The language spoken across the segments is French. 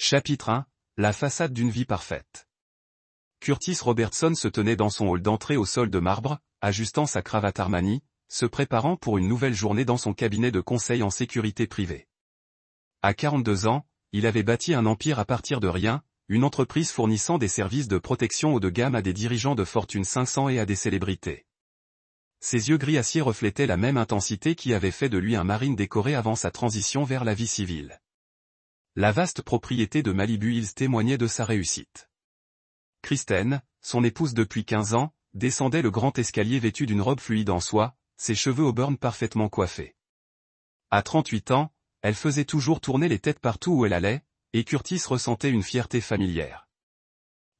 Chapitre 1. La façade d'une vie parfaite. Curtis Robertson se tenait dans son hall d'entrée au sol de marbre, ajustant sa cravate Armani, se préparant pour une nouvelle journée dans son cabinet de conseil en sécurité privée. À 42 ans, il avait bâti un empire à partir de rien, une entreprise fournissant des services de protection haut de gamme à des dirigeants de Fortune 500 et à des célébrités. Ses yeux gris acier reflétaient la même intensité qui avait fait de lui un marine décoré avant sa transition vers la vie civile. La vaste propriété de Malibu Hills témoignait de sa réussite. Kristen, son épouse depuis 15 ans, descendait le grand escalier vêtue d'une robe fluide en soie, ses cheveux auburn parfaitement coiffés. À 38 ans, elle faisait toujours tourner les têtes partout où elle allait, et Curtis ressentait une fierté familière.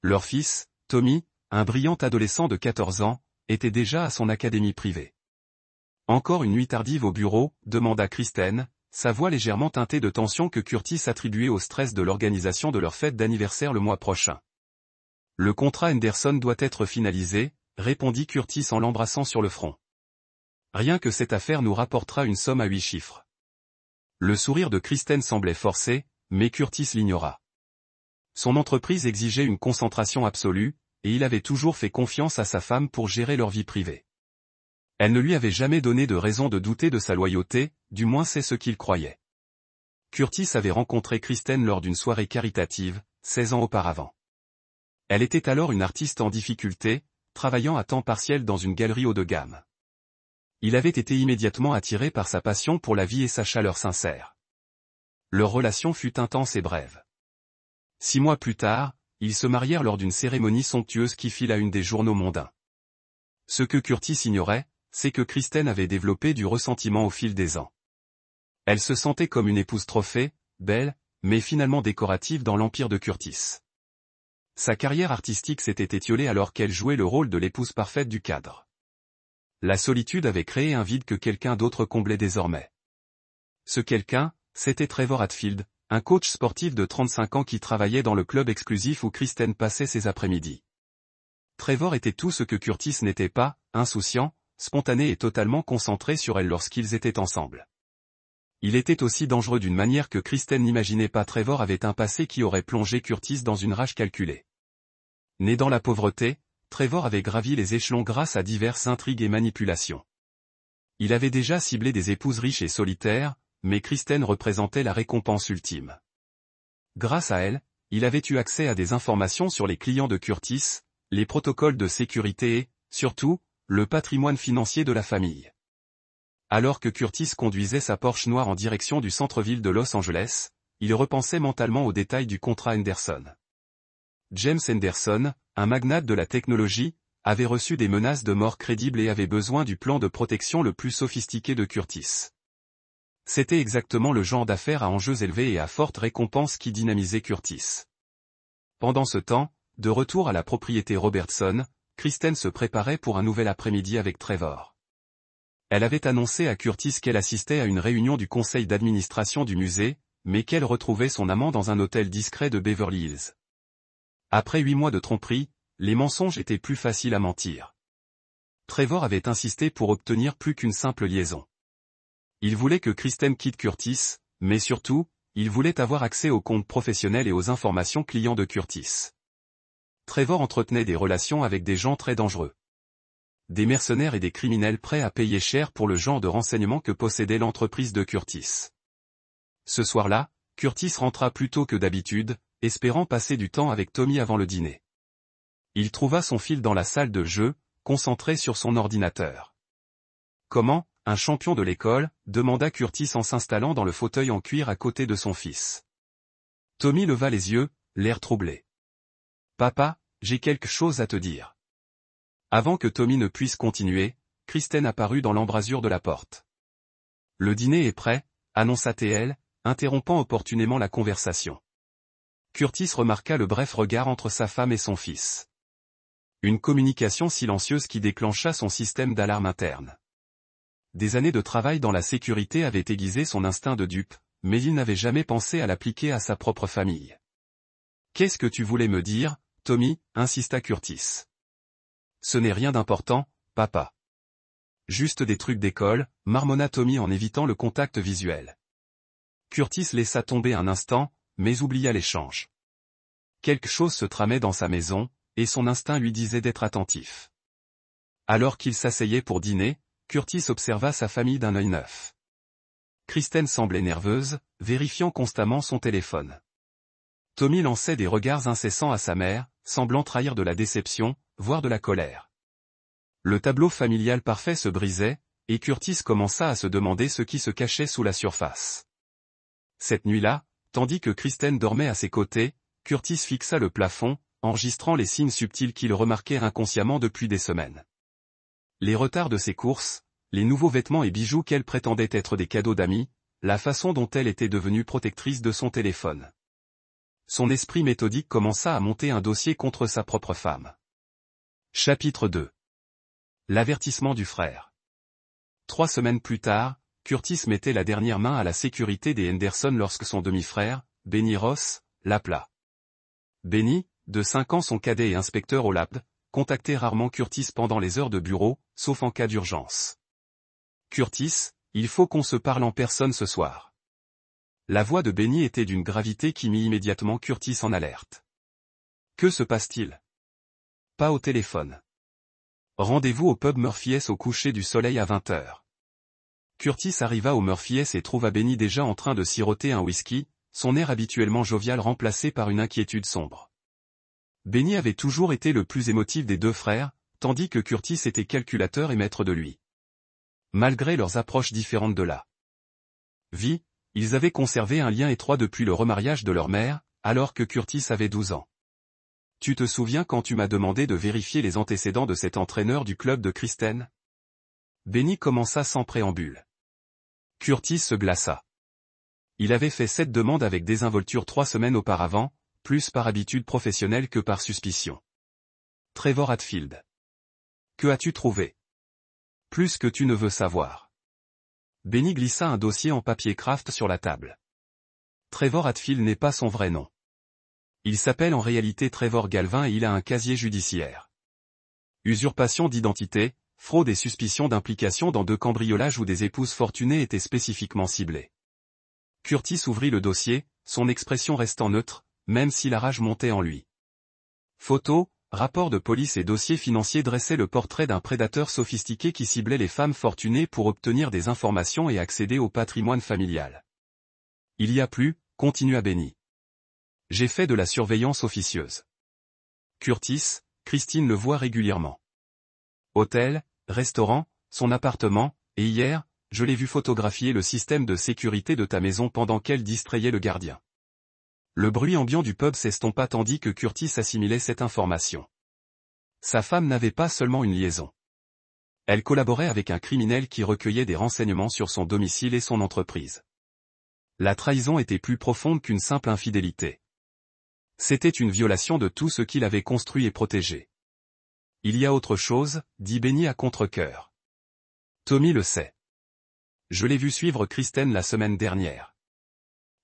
Leur fils, Tommy, un brillant adolescent de 14 ans, était déjà à son académie privée. Encore une nuit tardive au bureau, demanda Kristen, sa voix légèrement teintée de tension que Curtis attribuait au stress de l'organisation de leur fête d'anniversaire le mois prochain. Le contrat Henderson doit être finalisé, répondit Curtis en l'embrassant sur le front. Rien que cette affaire nous rapportera une somme à 8 chiffres. Le sourire de Kristen semblait forcé, mais Curtis l'ignora. Son entreprise exigeait une concentration absolue, et il avait toujours fait confiance à sa femme pour gérer leur vie privée. Elle ne lui avait jamais donné de raison de douter de sa loyauté, du moins c'est ce qu'il croyait. Curtis avait rencontré Kristen lors d'une soirée caritative, 16 ans auparavant. Elle était alors une artiste en difficulté, travaillant à temps partiel dans une galerie haut de gamme. Il avait été immédiatement attiré par sa passion pour la vie et sa chaleur sincère. Leur relation fut intense et brève. 6 mois plus tard, ils se marièrent lors d'une cérémonie somptueuse qui fit la une des journaux mondains. Ce que Curtis ignorait, c'est que Kristen avait développé du ressentiment au fil des ans. Elle se sentait comme une épouse trophée, belle, mais finalement décorative dans l'empire de Curtis. Sa carrière artistique s'était étiolée alors qu'elle jouait le rôle de l'épouse parfaite du cadre. La solitude avait créé un vide que quelqu'un d'autre comblait désormais. Ce quelqu'un, c'était Trevor Hatfield, un coach sportif de 35 ans qui travaillait dans le club exclusif où Kristen passait ses après-midi. Trevor était tout ce que Curtis n'était pas, insouciant, spontané et totalement concentré sur elle lorsqu'ils étaient ensemble. Il était aussi dangereux d'une manière que Kristen n'imaginait pas. Trevor avait un passé qui aurait plongé Curtis dans une rage calculée. Né dans la pauvreté, Trevor avait gravi les échelons grâce à diverses intrigues et manipulations. Il avait déjà ciblé des épouses riches et solitaires, mais Kristen représentait la récompense ultime. Grâce à elle, il avait eu accès à des informations sur les clients de Curtis, les protocoles de sécurité et, surtout, le patrimoine financier de la famille. Alors que Curtis conduisait sa Porsche noire en direction du centre-ville de Los Angeles, il repensait mentalement aux détails du contrat Henderson. James Henderson, un magnate de la technologie, avait reçu des menaces de mort crédibles et avait besoin du plan de protection le plus sophistiqué de Curtis. C'était exactement le genre d'affaires à enjeux élevés et à forte récompense qui dynamisait Curtis. Pendant ce temps, de retour à la propriété Robertson, Kristen se préparait pour un nouvel après-midi avec Trevor. Elle avait annoncé à Curtis qu'elle assistait à une réunion du conseil d'administration du musée, mais qu'elle retrouvait son amant dans un hôtel discret de Beverly Hills. Après 8 mois de tromperie, les mensonges étaient plus faciles à mentir. Trevor avait insisté pour obtenir plus qu'une simple liaison. Il voulait que Kristen quitte Curtis, mais surtout, il voulait avoir accès aux comptes professionnels et aux informations clients de Curtis. Trevor entretenait des relations avec des gens très dangereux. Des mercenaires et des criminels prêts à payer cher pour le genre de renseignements que possédait l'entreprise de Curtis. Ce soir-là, Curtis rentra plus tôt que d'habitude, espérant passer du temps avec Tommy avant le dîner. Il trouva son fils dans la salle de jeu, concentré sur son ordinateur. « Comment, un champion de l'école ?» demanda Curtis en s'installant dans le fauteuil en cuir à côté de son fils. Tommy leva les yeux, l'air troublé. « Papa, j'ai quelque chose à te dire. » Avant que Tommy ne puisse continuer, Kristen apparut dans l'embrasure de la porte. « Le dîner est prêt » annonça-t-elle, interrompant opportunément la conversation. Curtis remarqua le bref regard entre sa femme et son fils. Une communication silencieuse qui déclencha son système d'alarme interne. Des années de travail dans la sécurité avaient aiguisé son instinct de dupe, mais il n'avait jamais pensé à l'appliquer à sa propre famille. « Qu'est-ce que tu voulais me dire, Tommy ?» insista Curtis. « Ce n'est rien d'important, papa. » Juste des trucs d'école, marmonna Tommy en évitant le contact visuel. Curtis laissa tomber un instant, mais oublia l'échange. Quelque chose se tramait dans sa maison, et son instinct lui disait d'être attentif. Alors qu'il s'asseyait pour dîner, Curtis observa sa famille d'un œil neuf. Kristen semblait nerveuse, vérifiant constamment son téléphone. Tommy lançait des regards incessants à sa mère, semblant trahir de la déception, voire de la colère. Le tableau familial parfait se brisait, et Curtis commença à se demander ce qui se cachait sous la surface. Cette nuit-là, tandis que Kristen dormait à ses côtés, Curtis fixa le plafond, enregistrant les signes subtils qu'il remarquait inconsciemment depuis des semaines. Les retards de ses courses, les nouveaux vêtements et bijoux qu'elle prétendait être des cadeaux d'amis, la façon dont elle était devenue protectrice de son téléphone. Son esprit méthodique commença à monter un dossier contre sa propre femme. Chapitre 2. L'avertissement du frère. 3 semaines plus tard, Curtis mettait la dernière main à la sécurité des Henderson lorsque son demi-frère, Benny Ross, l'appela. Benny, de 5 ans son cadet et inspecteur au lab, contactait rarement Curtis pendant les heures de bureau, sauf en cas d'urgence. Curtis, il faut qu'on se parle en personne ce soir. La voix de Benny était d'une gravité qui mit immédiatement Curtis en alerte. Que se passe-t-il? Pas au téléphone. Rendez-vous au pub Murphy S au coucher du soleil à 20h. Curtis arriva au Murphy S et trouva Benny déjà en train de siroter un whisky, son air habituellement jovial remplacé par une inquiétude sombre. Benny avait toujours été le plus émotif des deux frères, tandis que Curtis était calculateur et maître de lui. Malgré leurs approches différentes de la vie, ils avaient conservé un lien étroit depuis le remariage de leur mère, alors que Curtis avait 12 ans. Tu te souviens quand tu m'as demandé de vérifier les antécédents de cet entraîneur du club de Kristen? Benny commença sans préambule. Curtis se glaça. Il avait fait cette demande avec désinvolture 3 semaines auparavant, plus par habitude professionnelle que par suspicion. Trevor Hatfield. Que as-tu trouvé? Plus que tu ne veux savoir. Benny glissa un dossier en papier craft sur la table. Trevor Hatfield n'est pas son vrai nom. Il s'appelle en réalité Trevor Galvin et il a un casier judiciaire. Usurpation d'identité, fraude et suspicion d'implication dans 2 cambriolages où des épouses fortunées étaient spécifiquement ciblées. Curtis ouvrit le dossier, son expression restant neutre, même si la rage montait en lui. Photos, rapports de police et dossiers financiers dressaient le portrait d'un prédateur sophistiqué qui ciblait les femmes fortunées pour obtenir des informations et accéder au patrimoine familial. Il y a plus, continua Benny. J'ai fait de la surveillance officieuse. Curtis, Christine le voit régulièrement. Hôtel, restaurant, son appartement, et hier, je l'ai vu photographier le système de sécurité de ta maison pendant qu'elle distrayait le gardien. Le bruit ambiant du pub s'estompa tandis que Curtis assimilait cette information. Sa femme n'avait pas seulement une liaison. Elle collaborait avec un criminel qui recueillait des renseignements sur son domicile et son entreprise. La trahison était plus profonde qu'une simple infidélité. C'était une violation de tout ce qu'il avait construit et protégé. Il y a autre chose, dit Benny à contre-cœur. Tommy le sait. Je l'ai vu suivre Kristen la semaine dernière.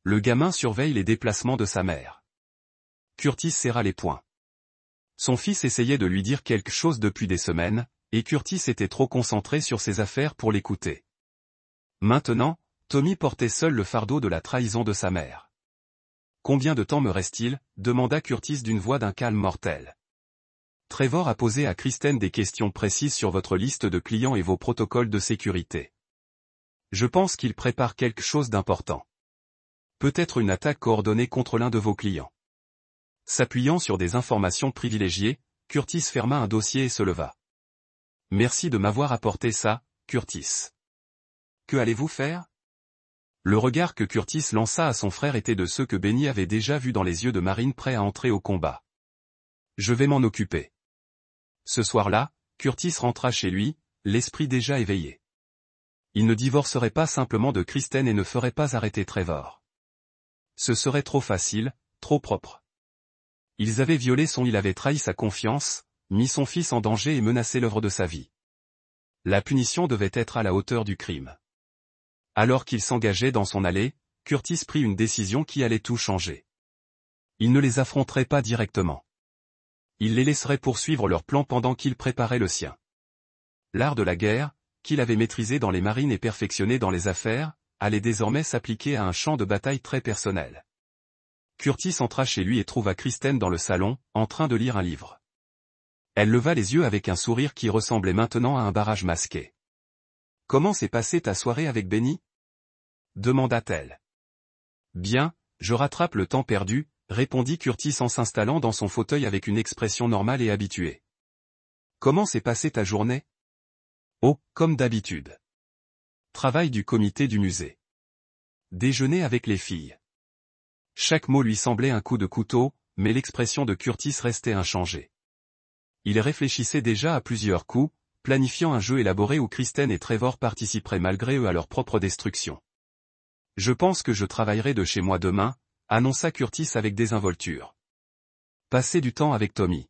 Le gamin surveille les déplacements de sa mère. Curtis serra les poings. Son fils essayait de lui dire quelque chose depuis des semaines, et Curtis était trop concentré sur ses affaires pour l'écouter. Maintenant, Tommy portait seul le fardeau de la trahison de sa mère. Combien de temps me reste-t-il? Demanda Curtis d'une voix d'un calme mortel. Trevor a posé à Kristen des questions précises sur votre liste de clients et vos protocoles de sécurité. Je pense qu'il prépare quelque chose d'important. Peut-être une attaque coordonnée contre l'un de vos clients. S'appuyant sur des informations privilégiées, Curtis ferma un dossier et se leva. Merci de m'avoir apporté ça, Curtis. Que allez-vous faire? Le regard que Curtis lança à son frère était de ceux que Benny avait déjà vus dans les yeux de Marine prêt à entrer au combat. Je vais m'en occuper. Ce soir-là, Curtis rentra chez lui, l'esprit déjà éveillé. Il ne divorcerait pas simplement de Kristen et ne ferait pas arrêter Trevor. Ce serait trop facile, trop propre. Ils avaient violé il avait trahi sa confiance, mis son fils en danger et menacé l'œuvre de sa vie. La punition devait être à la hauteur du crime. Alors qu'il s'engageait dans son allée, Curtis prit une décision qui allait tout changer. Il ne les affronterait pas directement. Il les laisserait poursuivre leur plan pendant qu'il préparait le sien. L'art de la guerre, qu'il avait maîtrisé dans les marines et perfectionné dans les affaires, allait désormais s'appliquer à un champ de bataille très personnel. Curtis entra chez lui et trouva Kristen dans le salon, en train de lire un livre. Elle leva les yeux avec un sourire qui ressemblait maintenant à un barrage masqué. « Comment s'est passée ta soirée avec Benny ?» demanda-t-elle. « Bien, je rattrape le temps perdu, » répondit Curtis en s'installant dans son fauteuil avec une expression normale et habituée. « Comment s'est passée ta journée ?»« Oh, comme d'habitude. Travail du comité du musée. Déjeuner avec les filles. » Chaque mot lui semblait un coup de couteau, mais l'expression de Curtis restait inchangée. Il réfléchissait déjà à plusieurs coups, planifiant un jeu élaboré où Kristen et Trevor participeraient malgré eux à leur propre destruction. « Je pense que je travaillerai de chez moi demain, » annonça Curtis avec désinvolture. « Passer du temps avec Tommy. »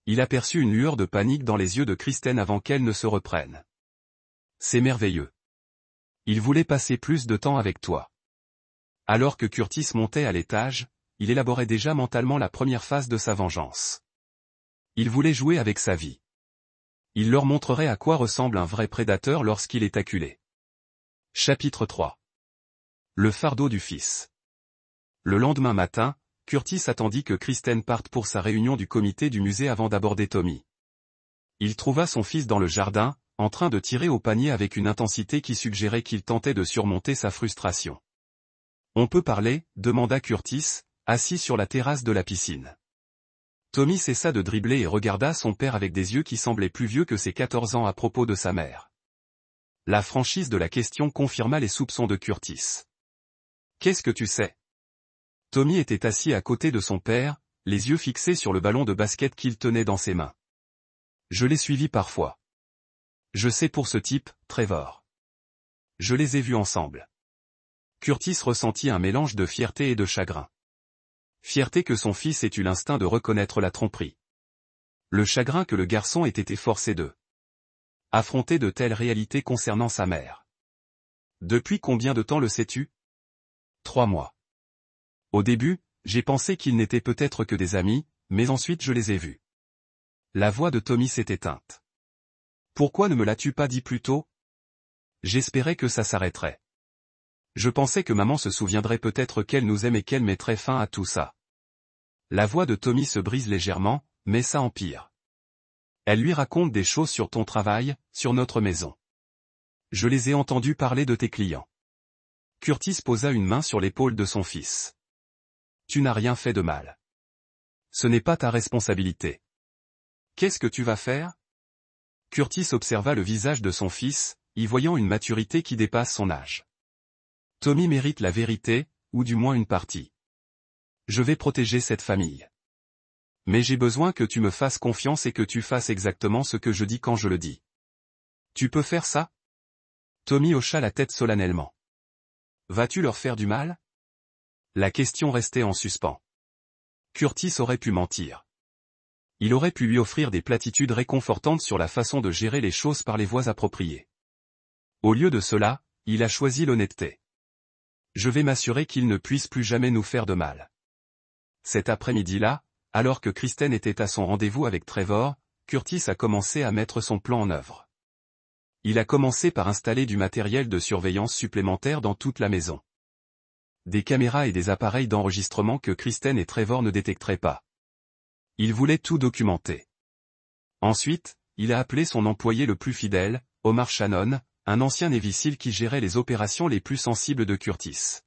Il aperçut une lueur de panique dans les yeux de Kristen avant qu'elle ne se reprenne. « C'est merveilleux. Il voulait passer plus de temps avec toi. » Alors que Curtis montait à l'étage, il élaborait déjà mentalement la première phase de sa vengeance. Il voulait jouer avec sa vie. Il leur montrerait à quoi ressemble un vrai prédateur lorsqu'il est acculé. Chapitre 3. Le fardeau du fils. Le lendemain matin, Curtis attendit que Kristen parte pour sa réunion du comité du musée avant d'aborder Tommy. Il trouva son fils dans le jardin, en train de tirer au panier avec une intensité qui suggérait qu'il tentait de surmonter sa frustration. « On peut parler ?» demanda Curtis, assis sur la terrasse de la piscine. Tommy cessa de dribbler et regarda son père avec des yeux qui semblaient plus vieux que ses 14 ans à propos de sa mère. La franchise de la question confirma les soupçons de Curtis. « Qu'est-ce que tu sais ?» Tommy était assis à côté de son père, les yeux fixés sur le ballon de basket qu'il tenait dans ses mains. « Je l'ai suivi parfois. Je sais pour ce type, Trevor. Je les ai vus ensemble. » Curtis ressentit un mélange de fierté et de chagrin. Fierté que son fils ait eu l'instinct de reconnaître la tromperie. Le chagrin que le garçon ait été forcé de affronter de telles réalités concernant sa mère. « Depuis combien de temps le sais-tu » ? 3 mois. Au début, j'ai pensé qu'ils n'étaient peut-être que des amis, mais ensuite je les ai vus. La voix de Tommy s'est éteinte. Pourquoi ne me l'as-tu pas dit plus tôt ? J'espérais que ça s'arrêterait. Je pensais que maman se souviendrait peut-être qu'elle nous aime et qu'elle mettrait fin à tout ça. La voix de Tommy se brise légèrement, mais ça empire. Elle lui raconte des choses sur ton travail, sur notre maison. Je les ai entendus parler de tes clients. Curtis posa une main sur l'épaule de son fils. Tu n'as rien fait de mal. Ce n'est pas ta responsabilité. Qu'est-ce que tu vas faire ? Curtis observa le visage de son fils, y voyant une maturité qui dépasse son âge. Tommy mérite la vérité, ou du moins une partie. Je vais protéger cette famille. Mais j'ai besoin que tu me fasses confiance et que tu fasses exactement ce que je dis quand je le dis. Tu peux faire ça ? Tommy hocha la tête solennellement. Vas-tu leur faire du mal ? La question restait en suspens. Curtis aurait pu mentir. Il aurait pu lui offrir des platitudes réconfortantes sur la façon de gérer les choses par les voies appropriées. Au lieu de cela, il a choisi l'honnêteté. Je vais m'assurer qu'ils ne puissent plus jamais nous faire de mal. Cet après-midi-là, alors que Kristen était à son rendez-vous avec Trevor, Curtis a commencé à mettre son plan en œuvre. Il a commencé par installer du matériel de surveillance supplémentaire dans toute la maison. Des caméras et des appareils d'enregistrement que Kristen et Trevor ne détecteraient pas. Il voulait tout documenter. Ensuite, il a appelé son employé le plus fidèle, Omar Shannon, un ancien Navy SEAL qui gérait les opérations les plus sensibles de Curtis.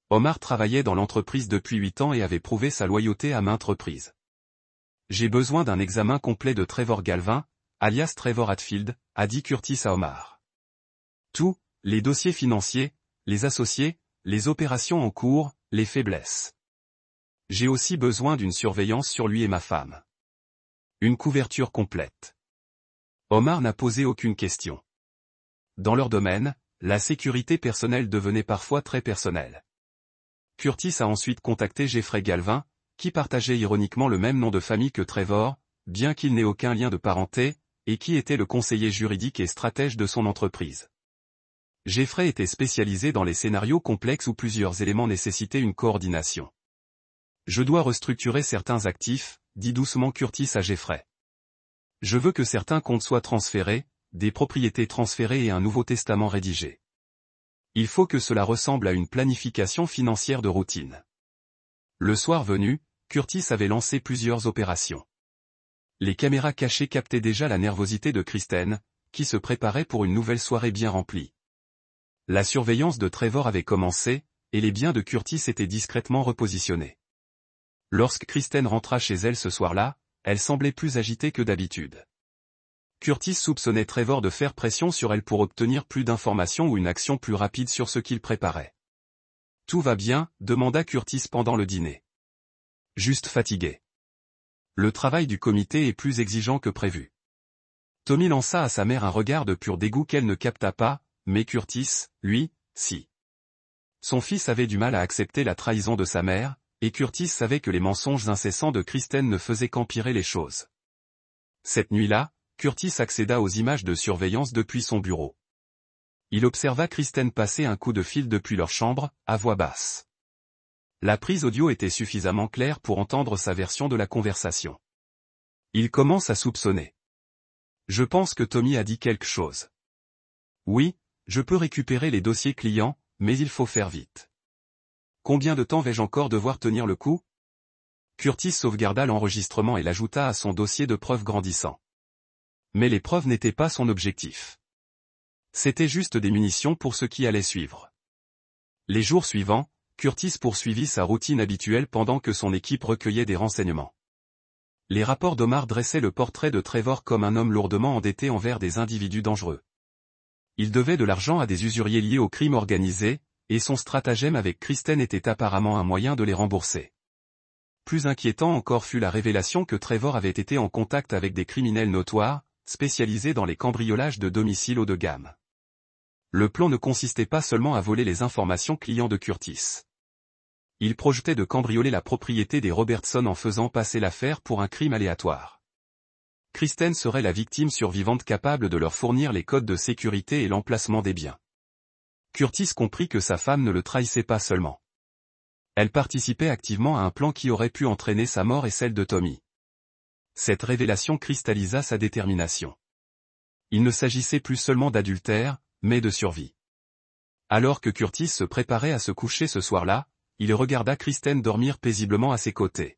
Omar travaillait dans l'entreprise depuis 8 ans et avait prouvé sa loyauté à maintes reprises. J'ai besoin d'un examen complet de Trevor Galvin, alias Trevor Hatfield, a dit Curtis à Omar. Tout, les dossiers financiers, les associés, les opérations en cours, les faiblesses. J'ai aussi besoin d'une surveillance sur lui et ma femme. Une couverture complète. Omar n'a posé aucune question. Dans leur domaine, la sécurité personnelle devenait parfois très personnelle. Curtis a ensuite contacté Jeffrey Galvin, qui partageait ironiquement le même nom de famille que Trevor, bien qu'il n'ait aucun lien de parenté, et qui était le conseiller juridique et stratège de son entreprise. Jeffrey était spécialisé dans les scénarios complexes où plusieurs éléments nécessitaient une coordination. Je dois restructurer certains actifs, dit doucement Curtis à Jeffrey. Je veux que certains comptes soient transférés, des propriétés transférées et un nouveau testament rédigé. Il faut que cela ressemble à une planification financière de routine. Le soir venu, Curtis avait lancé plusieurs opérations. Les caméras cachées captaient déjà la nervosité de Kristen, qui se préparait pour une nouvelle soirée bien remplie. La surveillance de Trevor avait commencé, et les biens de Curtis étaient discrètement repositionnés. Lorsque Kristen rentra chez elle ce soir-là, elle semblait plus agitée que d'habitude. Curtis soupçonnait Trevor de faire pression sur elle pour obtenir plus d'informations ou une action plus rapide sur ce qu'il préparait. « Tout va bien ?» demanda Curtis pendant le dîner. « Juste fatigué. Le travail du comité est plus exigeant que prévu. » Tommy lança à sa mère un regard de pur dégoût qu'elle ne capta pas, mais Curtis, lui, si. Son fils avait du mal à accepter la trahison de sa mère, et Curtis savait que les mensonges incessants de Kristen ne faisaient qu'empirer les choses. Cette nuit-là, Curtis accéda aux images de surveillance depuis son bureau. Il observa Kristen passer un coup de fil depuis leur chambre, à voix basse. La prise audio était suffisamment claire pour entendre sa version de la conversation. Il commence à soupçonner. « Je pense que Tommy a dit quelque chose. Oui, je peux récupérer les dossiers clients, mais il faut faire vite. Combien de temps vais-je encore devoir tenir le coup ?» Curtis sauvegarda l'enregistrement et l'ajouta à son dossier de preuves grandissant. Mais les preuves n'étaient pas son objectif. C'était juste des munitions pour ce qui allait suivre. Les jours suivants, Curtis poursuivit sa routine habituelle pendant que son équipe recueillait des renseignements. Les rapports d'Omar dressaient le portrait de Trevor comme un homme lourdement endetté envers des individus dangereux. Il devait de l'argent à des usuriers liés au crime organisé, et son stratagème avec Kristen était apparemment un moyen de les rembourser. Plus inquiétant encore fut la révélation que Trevor avait été en contact avec des criminels notoires, spécialisés dans les cambriolages de domiciles haut de gamme. Le plan ne consistait pas seulement à voler les informations clients de Curtis. Il projetait de cambrioler la propriété des Robertson en faisant passer l'affaire pour un crime aléatoire. Kristen serait la victime survivante capable de leur fournir les codes de sécurité et l'emplacement des biens. Curtis comprit que sa femme ne le trahissait pas seulement. Elle participait activement à un plan qui aurait pu entraîner sa mort et celle de Tommy. Cette révélation cristallisa sa détermination. Il ne s'agissait plus seulement d'adultère, mais de survie. Alors que Curtis se préparait à se coucher ce soir-là, il regarda Kristen dormir paisiblement à ses côtés.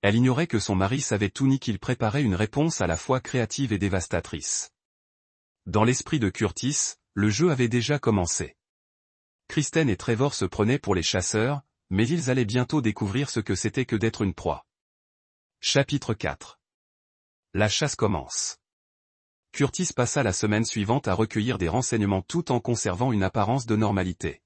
Elle ignorait que son mari savait tout ni qu'il préparait une réponse à la fois créative et dévastatrice. Dans l'esprit de Curtis, le jeu avait déjà commencé. Kristen et Trevor se prenaient pour les chasseurs, mais ils allaient bientôt découvrir ce que c'était que d'être une proie. Chapitre 4. La chasse commence. Curtis passa la semaine suivante à recueillir des renseignements tout en conservant une apparence de normalité.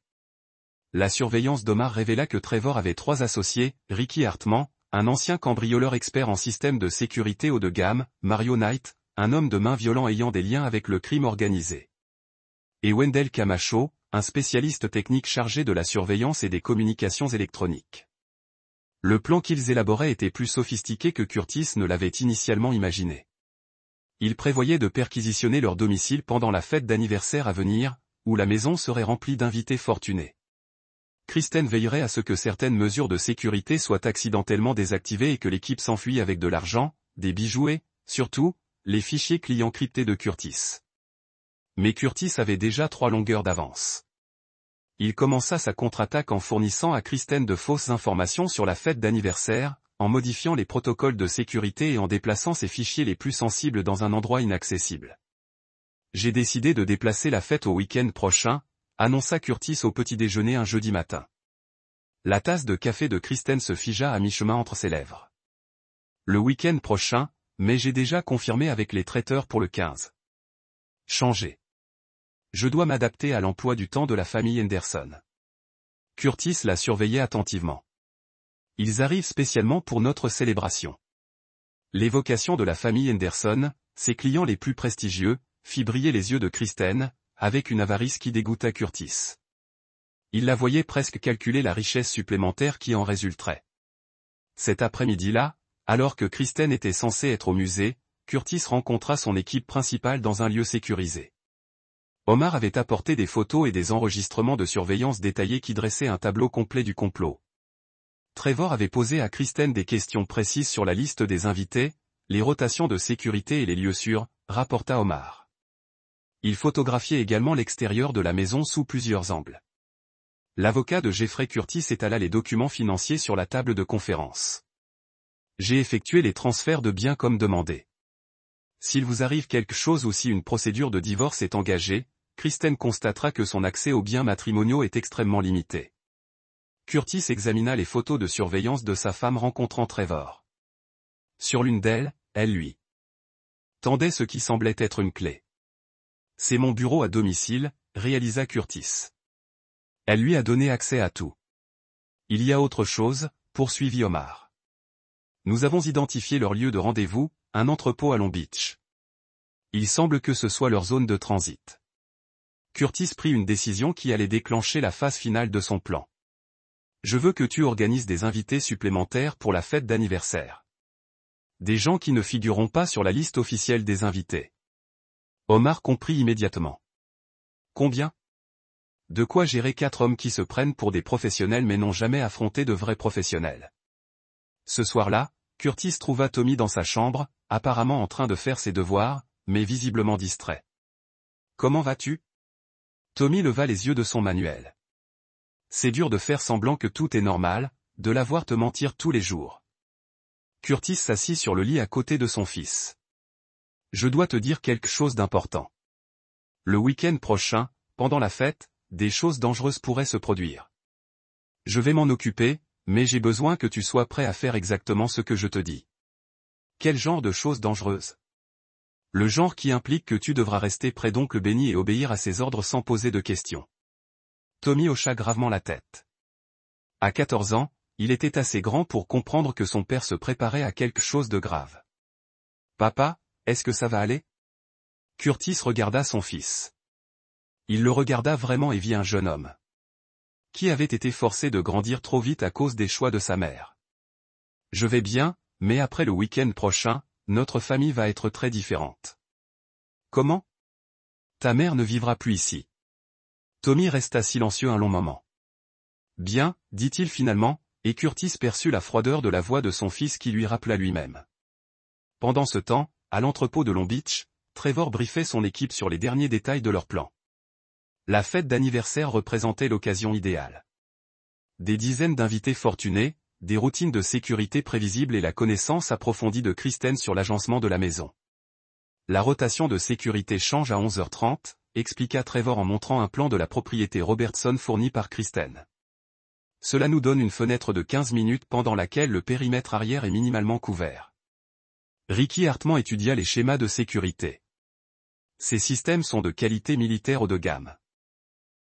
La surveillance d'Omar révéla que Trevor avait 3 associés, Ricky Hartman, un ancien cambrioleur expert en système de sécurité haut de gamme, Mario Knight, un homme de main violent ayant des liens avec le crime organisé. Et Wendell Camacho, un spécialiste technique chargé de la surveillance et des communications électroniques. Le plan qu'ils élaboraient était plus sophistiqué que Curtis ne l'avait initialement imaginé. Ils prévoyaient de perquisitionner leur domicile pendant la fête d'anniversaire à venir, où la maison serait remplie d'invités fortunés. Kristen veillerait à ce que certaines mesures de sécurité soient accidentellement désactivées et que l'équipe s'enfuit avec de l'argent, des bijoux et, surtout, les fichiers clients cryptés de Curtis. Mais Curtis avait déjà 3 longueurs d'avance. Il commença sa contre-attaque en fournissant à Kristen de fausses informations sur la fête d'anniversaire, en modifiant les protocoles de sécurité et en déplaçant ses fichiers les plus sensibles dans un endroit inaccessible. « J'ai décidé de déplacer la fête au week-end prochain », annonça Curtis au petit déjeuner un jeudi matin. La tasse de café de Kristen se figea à mi-chemin entre ses lèvres. « Le week-end prochain, mais j'ai déjà confirmé avec les traiteurs pour le 15. Changer. Je dois m'adapter à l'emploi du temps de la famille Henderson. » Curtis la surveillait attentivement. « Ils arrivent spécialement pour notre célébration. » L'évocation de la famille Henderson, ses clients les plus prestigieux, fit briller les yeux de Kristen, avec une avarice qui dégoûta Curtis. Il la voyait presque calculer la richesse supplémentaire qui en résulterait. Cet après-midi-là, alors que Kristen était censée être au musée, Curtis rencontra son équipe principale dans un lieu sécurisé. Omar avait apporté des photos et des enregistrements de surveillance détaillés qui dressaient un tableau complet du complot. Trevor avait posé à Kristen des questions précises sur la liste des invités, les rotations de sécurité et les lieux sûrs, rapporta Omar. Il photographiait également l'extérieur de la maison sous plusieurs angles. L'avocat de Jeffrey Curtis étala les documents financiers sur la table de conférence. J'ai effectué les transferts de biens comme demandé. S'il vous arrive quelque chose ou si une procédure de divorce est engagée, Kristen constatera que son accès aux biens matrimoniaux est extrêmement limité. Curtis examina les photos de surveillance de sa femme rencontrant Trevor. Sur l'une d'elles, elle lui tendait ce qui semblait être une clé. C'est mon bureau à domicile, réalisa Curtis. Elle lui a donné accès à tout. Il y a autre chose, poursuivit Omar. Nous avons identifié leur lieu de rendez-vous, un entrepôt à Long Beach. Il semble que ce soit leur zone de transit. Curtis prit une décision qui allait déclencher la phase finale de son plan. Je veux que tu organises des invités supplémentaires pour la fête d'anniversaire. Des gens qui ne figureront pas sur la liste officielle des invités. Omar comprit immédiatement. Combien? De quoi gérer 4 hommes qui se prennent pour des professionnels mais n'ont jamais affronté de vrais professionnels. Ce soir-là, Curtis trouva Tommy dans sa chambre, apparemment en train de faire ses devoirs, mais visiblement distrait. Comment vas-tu? Tommy leva les yeux de son manuel. C'est dur de faire semblant que tout est normal, de la voir te mentir tous les jours. Curtis s'assit sur le lit à côté de son fils. Je dois te dire quelque chose d'important. Le week-end prochain, pendant la fête, des choses dangereuses pourraient se produire. Je vais m'en occuper, mais j'ai besoin que tu sois prêt à faire exactement ce que je te dis. Quel genre de choses dangereuses? Le genre qui implique que tu devras rester près d'oncle Benny et obéir à ses ordres sans poser de questions. Tommy hocha gravement la tête. À 14 ans, il était assez grand pour comprendre que son père se préparait à quelque chose de grave. Papa, est-ce que ça va aller? Curtis regarda son fils. Il le regarda vraiment et vit un jeune homme qui avait été forcé de grandir trop vite à cause des choix de sa mère. Je vais bien, mais après le week-end prochain, notre famille va être très différente. Comment? Ta mère ne vivra plus ici. Tommy resta silencieux un long moment. Bien, dit-il finalement, et Curtis perçut la froideur de la voix de son fils qui lui rappela lui-même. Pendant ce temps, à l'entrepôt de Long Beach, Trevor briefait son équipe sur les derniers détails de leur plan. La fête d'anniversaire représentait l'occasion idéale. Des dizaines d'invités fortunés, des routines de sécurité prévisibles et la connaissance approfondie de Kristen sur l'agencement de la maison. La rotation de sécurité change à 11h30, expliqua Trevor en montrant un plan de la propriété Robertson fourni par Kristen. Cela nous donne une fenêtre de 15 minutes pendant laquelle le périmètre arrière est minimalement couvert. Ricky Hartman étudia les schémas de sécurité. Ces systèmes sont de qualité militaire haut de gamme.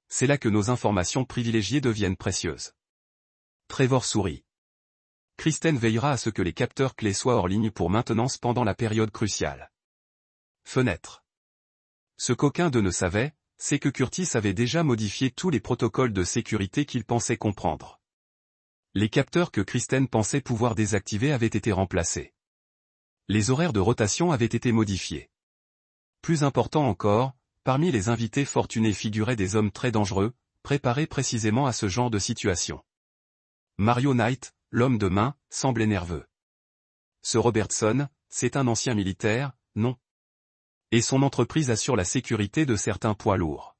C'est là que nos informations privilégiées deviennent précieuses. Trevor sourit. Kristen veillera à ce que les capteurs clés soient hors ligne pour maintenance pendant la période cruciale. Fenêtre. Ce qu'aucun d'eux ne savait, c'est que Curtis avait déjà modifié tous les protocoles de sécurité qu'il pensait comprendre. Les capteurs que Kristen pensait pouvoir désactiver avaient été remplacés. Les horaires de rotation avaient été modifiés. Plus important encore, parmi les invités fortunés figuraient des hommes très dangereux, préparés précisément à ce genre de situation. Mario Knight, l'homme de main, semblait nerveux. Ce Robertson, c'est un ancien militaire, non? Et son entreprise assure la sécurité de certains poids lourds.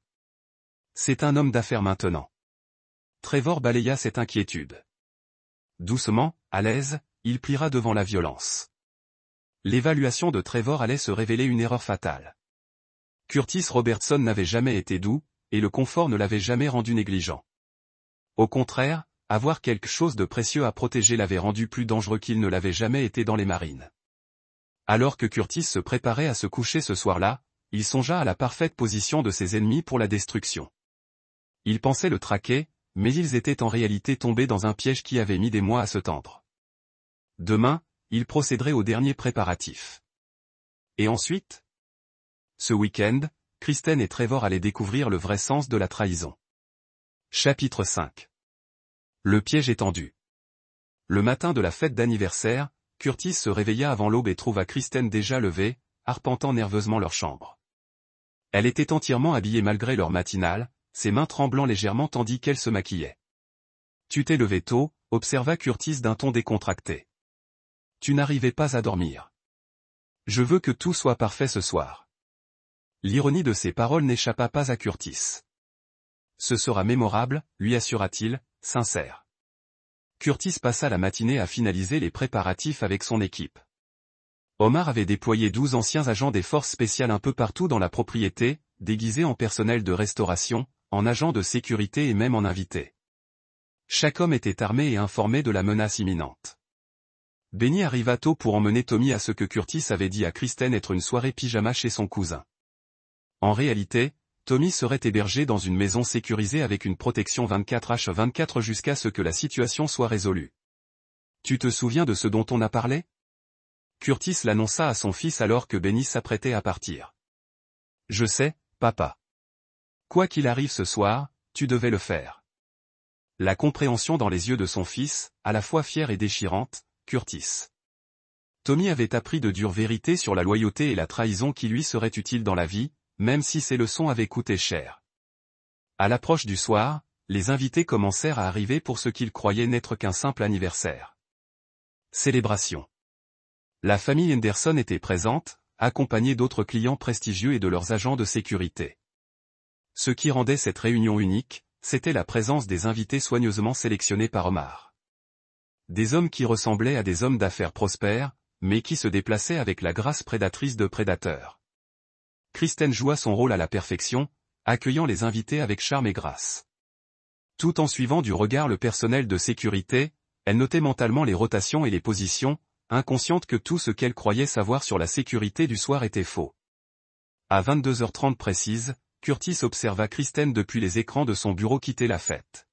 C'est un homme d'affaires maintenant. Trevor balaya cette inquiétude. Doucement, à l'aise, il pliera devant la violence. L'évaluation de Trevor allait se révéler une erreur fatale. Curtis Robertson n'avait jamais été doux, et le confort ne l'avait jamais rendu négligent. Au contraire, avoir quelque chose de précieux à protéger l'avait rendu plus dangereux qu'il ne l'avait jamais été dans les marines. Alors que Curtis se préparait à se coucher ce soir-là, il songea à la parfaite position de ses ennemis pour la destruction. Il pensait le traquer, mais ils étaient en réalité tombés dans un piège qui avait mis des mois à se tendre. Demain, il procéderait aux derniers préparatifs. Et ensuite? Ce week-end, Kristen et Trevor allaient découvrir le vrai sens de la trahison. Chapitre 5. Le piège étendu. Le matin de la fête d'anniversaire, Curtis se réveilla avant l'aube et trouva Kristen déjà levée, arpentant nerveusement leur chambre. Elle était entièrement habillée malgré l'heure matinale, ses mains tremblant légèrement tandis qu'elle se maquillait. Tu t'es levé tôt, observa Curtis d'un ton décontracté. Tu n'arrivais pas à dormir. Je veux que tout soit parfait ce soir. L'ironie de ces paroles n'échappa pas à Curtis. Ce sera mémorable, lui assura-t-il, sincère. Curtis passa la matinée à finaliser les préparatifs avec son équipe. Omar avait déployé 12 anciens agents des forces spéciales un peu partout dans la propriété, déguisés en personnel de restauration, en agents de sécurité et même en invités. Chaque homme était armé et informé de la menace imminente. Benny arriva tôt pour emmener Tommy à ce que Curtis avait dit à Kristen être une soirée pyjama chez son cousin. En réalité, Tommy serait hébergé dans une maison sécurisée avec une protection 24h24 jusqu'à ce que la situation soit résolue. Tu te souviens de ce dont on a parlé? Curtis l'annonça à son fils alors que Benny s'apprêtait à partir. Je sais, papa. Quoi qu'il arrive ce soir, tu devais le faire. La compréhension dans les yeux de son fils, à la fois fière et déchirante, Curtis. Tommy avait appris de dures vérités sur la loyauté et la trahison qui lui seraient utiles dans la vie, même si ces leçons avaient coûté cher. À l'approche du soir, les invités commencèrent à arriver pour ce qu'ils croyaient n'être qu'un simple anniversaire. Célébration. La famille Henderson était présente, accompagnée d'autres clients prestigieux et de leurs agents de sécurité. Ce qui rendait cette réunion unique, c'était la présence des invités soigneusement sélectionnés par Omar. Des hommes qui ressemblaient à des hommes d'affaires prospères, mais qui se déplaçaient avec la grâce prédatrice de prédateurs. Kristen joua son rôle à la perfection, accueillant les invités avec charme et grâce. Tout en suivant du regard le personnel de sécurité, elle notait mentalement les rotations et les positions, inconsciente que tout ce qu'elle croyait savoir sur la sécurité du soir était faux. À 22h30 précise, Curtis observa Kristen depuis les écrans de son bureau quitter la fête.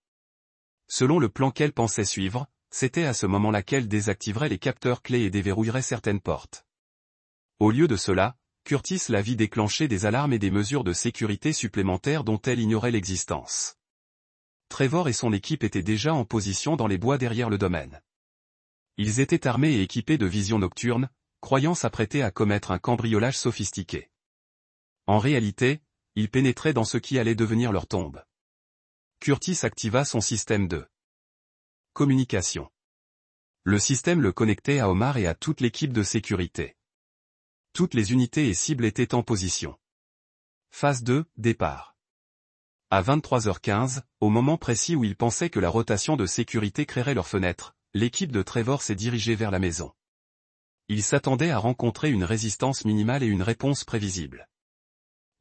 Selon le plan qu'elle pensait suivre, c'était à ce moment-là qu'elle désactiverait les capteurs clés et déverrouillerait certaines portes. Au lieu de cela, Curtis la vit déclencher des alarmes et des mesures de sécurité supplémentaires dont elle ignorait l'existence. Trevor et son équipe étaient déjà en position dans les bois derrière le domaine. Ils étaient armés et équipés de vision nocturne, croyant s'apprêter à commettre un cambriolage sophistiqué. En réalité, ils pénétraient dans ce qui allait devenir leur tombe. Curtis activa son système de communication. Le système le connectait à Omar et à toute l'équipe de sécurité. Toutes les unités et cibles étaient en position. Phase 2, départ. À 23h15, au moment précis où ils pensaient que la rotation de sécurité créerait leur fenêtre, l'équipe de Trevor s'est dirigée vers la maison. Ils s'attendaient à rencontrer une résistance minimale et une réponse prévisible.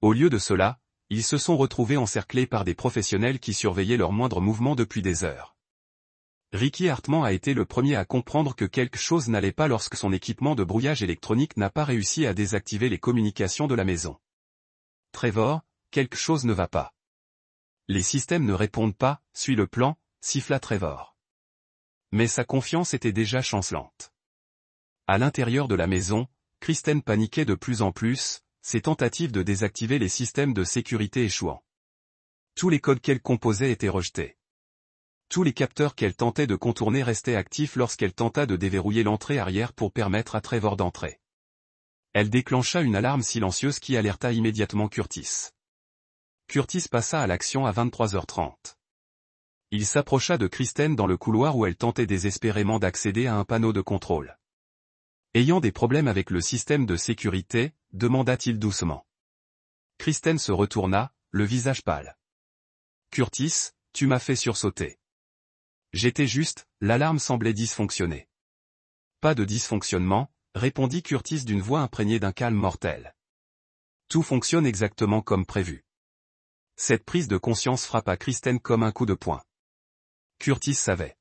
Au lieu de cela, ils se sont retrouvés encerclés par des professionnels qui surveillaient leurs moindres mouvements depuis des heures. Ricky Hartman a été le premier à comprendre que quelque chose n'allait pas lorsque son équipement de brouillage électronique n'a pas réussi à désactiver les communications de la maison. Trevor, quelque chose ne va pas. Les systèmes ne répondent pas, suis le plan, siffla Trevor. Mais sa confiance était déjà chancelante. À l'intérieur de la maison, Kristen paniquait de plus en plus, ses tentatives de désactiver les systèmes de sécurité échouant. Tous les codes qu'elle composait étaient rejetés. Tous les capteurs qu'elle tentait de contourner restaient actifs lorsqu'elle tenta de déverrouiller l'entrée arrière pour permettre à Trevor d'entrer. Elle déclencha une alarme silencieuse qui alerta immédiatement Curtis. Curtis passa à l'action à 23h30. Il s'approcha de Kristen dans le couloir où elle tentait désespérément d'accéder à un panneau de contrôle. Ayant des problèmes avec le système de sécurité, demanda-t-il doucement. Kristen se retourna, le visage pâle. Curtis, tu m'as fait sursauter. J'étais juste, l'alarme semblait dysfonctionner. Pas de dysfonctionnement, répondit Curtis d'une voix imprégnée d'un calme mortel. Tout fonctionne exactement comme prévu. Cette prise de conscience frappa Kristen comme un coup de poing. Curtis savait.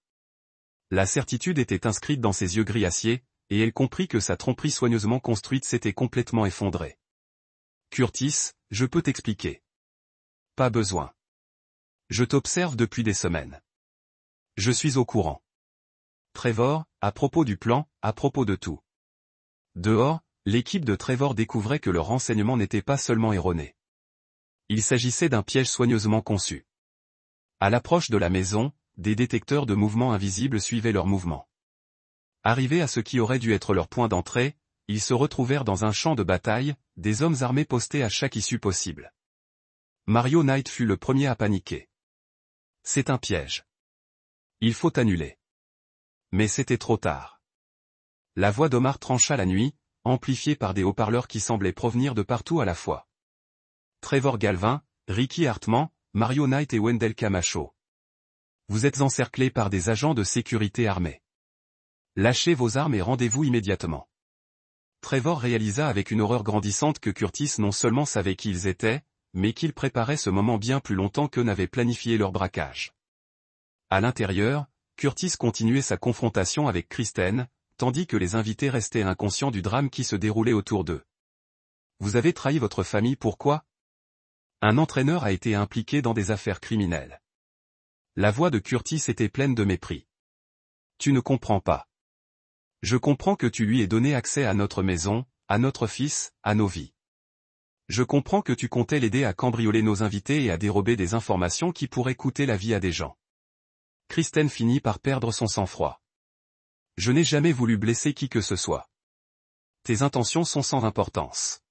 La certitude était inscrite dans ses yeux gris acier, et elle comprit que sa tromperie soigneusement construite s'était complètement effondrée. Curtis, je peux t'expliquer. Pas besoin. Je t'observe depuis des semaines. Je suis au courant. Trevor, à propos du plan, à propos de tout. Dehors, l'équipe de Trevor découvrait que leurs renseignements n'étaient pas seulement erronés. Il s'agissait d'un piège soigneusement conçu. À l'approche de la maison, des détecteurs de mouvements invisibles suivaient leurs mouvements. Arrivés à ce qui aurait dû être leur point d'entrée, ils se retrouvèrent dans un champ de bataille, des hommes armés postés à chaque issue possible. Mario Knight fut le premier à paniquer. C'est un piège. Il faut annuler. Mais c'était trop tard. La voix d'Omar trancha la nuit, amplifiée par des haut-parleurs qui semblaient provenir de partout à la fois. Trevor Galvin, Ricky Hartman, Mario Knight et Wendell Camacho. Vous êtes encerclés par des agents de sécurité armés. Lâchez vos armes et rendez-vous immédiatement. Trevor réalisa avec une horreur grandissante que Curtis non seulement savait qui ils étaient, mais qu'il préparait ce moment bien plus longtemps qu'eux n'avaient planifié leur braquage. À l'intérieur, Curtis continuait sa confrontation avec Kristen, tandis que les invités restaient inconscients du drame qui se déroulait autour d'eux. Vous avez trahi votre famille, pourquoi? Un entraîneur a été impliqué dans des affaires criminelles. La voix de Curtis était pleine de mépris. Tu ne comprends pas. Je comprends que tu lui aies donné accès à notre maison, à notre fils, à nos vies. Je comprends que tu comptais l'aider à cambrioler nos invités et à dérober des informations qui pourraient coûter la vie à des gens. Kristen finit par perdre son sang-froid. Je n'ai jamais voulu blesser qui que ce soit. Tes intentions sont sans importance.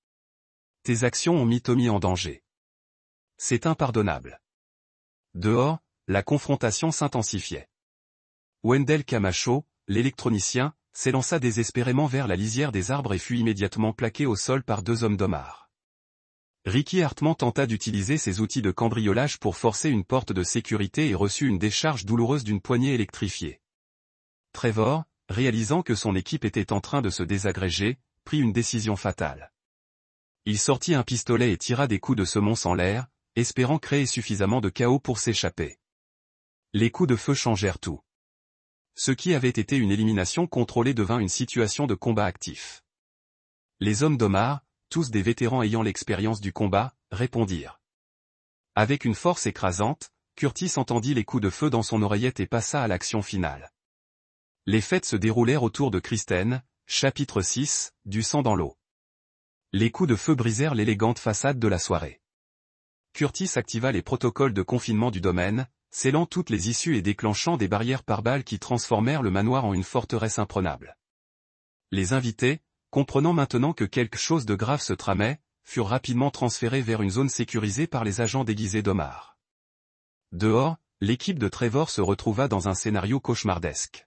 Tes actions ont mis Tommy en danger. C'est impardonnable. Dehors, la confrontation s'intensifiait. Wendell Camacho, l'électronicien, s'élança désespérément vers la lisière des arbres et fut immédiatement plaqué au sol par deux hommes d'Omar. Ricky Hartman tenta d'utiliser ses outils de cambriolage pour forcer une porte de sécurité et reçut une décharge douloureuse d'une poignée électrifiée. Trevor, réalisant que son équipe était en train de se désagréger, prit une décision fatale. Il sortit un pistolet et tira des coups de semonce en l'air, espérant créer suffisamment de chaos pour s'échapper. Les coups de feu changèrent tout. Ce qui avait été une élimination contrôlée devint une situation de combat actif. Les hommes d'Omar, tous des vétérans ayant l'expérience du combat, répondirent. Avec une force écrasante, Curtis entendit les coups de feu dans son oreillette et passa à l'action finale. Les fêtes se déroulèrent autour de Kristen, chapitre 6, du sang dans l'eau. Les coups de feu brisèrent l'élégante façade de la soirée. Curtis activa les protocoles de confinement du domaine, scellant toutes les issues et déclenchant des barrières pare-balles qui transformèrent le manoir en une forteresse imprenable. Les invités, comprenant maintenant que quelque chose de grave se tramait, furent rapidement transférés vers une zone sécurisée par les agents déguisés d'Omar. Dehors, l'équipe de Trevor se retrouva dans un scénario cauchemardesque.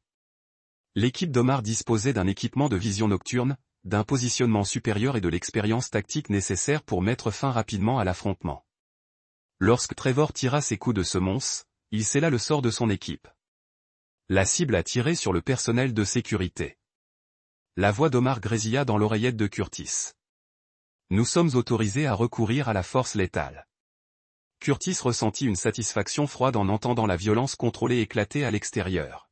L'équipe d'Omar disposait d'un équipement de vision nocturne, d'un positionnement supérieur et de l'expérience tactique nécessaire pour mettre fin rapidement à l'affrontement. Lorsque Trevor tira ses coups de semonce, il scella le sort de son équipe. La cible a tiré sur le personnel de sécurité. La voix d'Omar grésilla dans l'oreillette de Curtis. Nous sommes autorisés à recourir à la force létale. Curtis ressentit une satisfaction froide en entendant la violence contrôlée éclater à l'extérieur.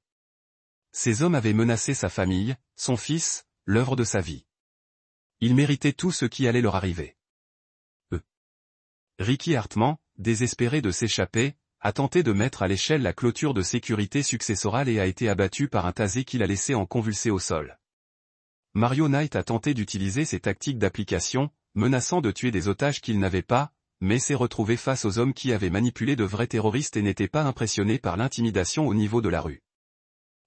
Ces hommes avaient menacé sa famille, son fils, l'œuvre de sa vie. Ils méritaient tout ce qui allait leur arriver. Ricky Hartman, désespéré de s'échapper, a tenté de mettre à l'échelle la clôture de sécurité successorale et a été abattu par un tasé qui l'a laissé en convulsé au sol. Mario Knight a tenté d'utiliser ses tactiques d'application, menaçant de tuer des otages qu'il n'avait pas, mais s'est retrouvé face aux hommes qui avaient manipulé de vrais terroristes et n'étaient pas impressionnés par l'intimidation au niveau de la rue.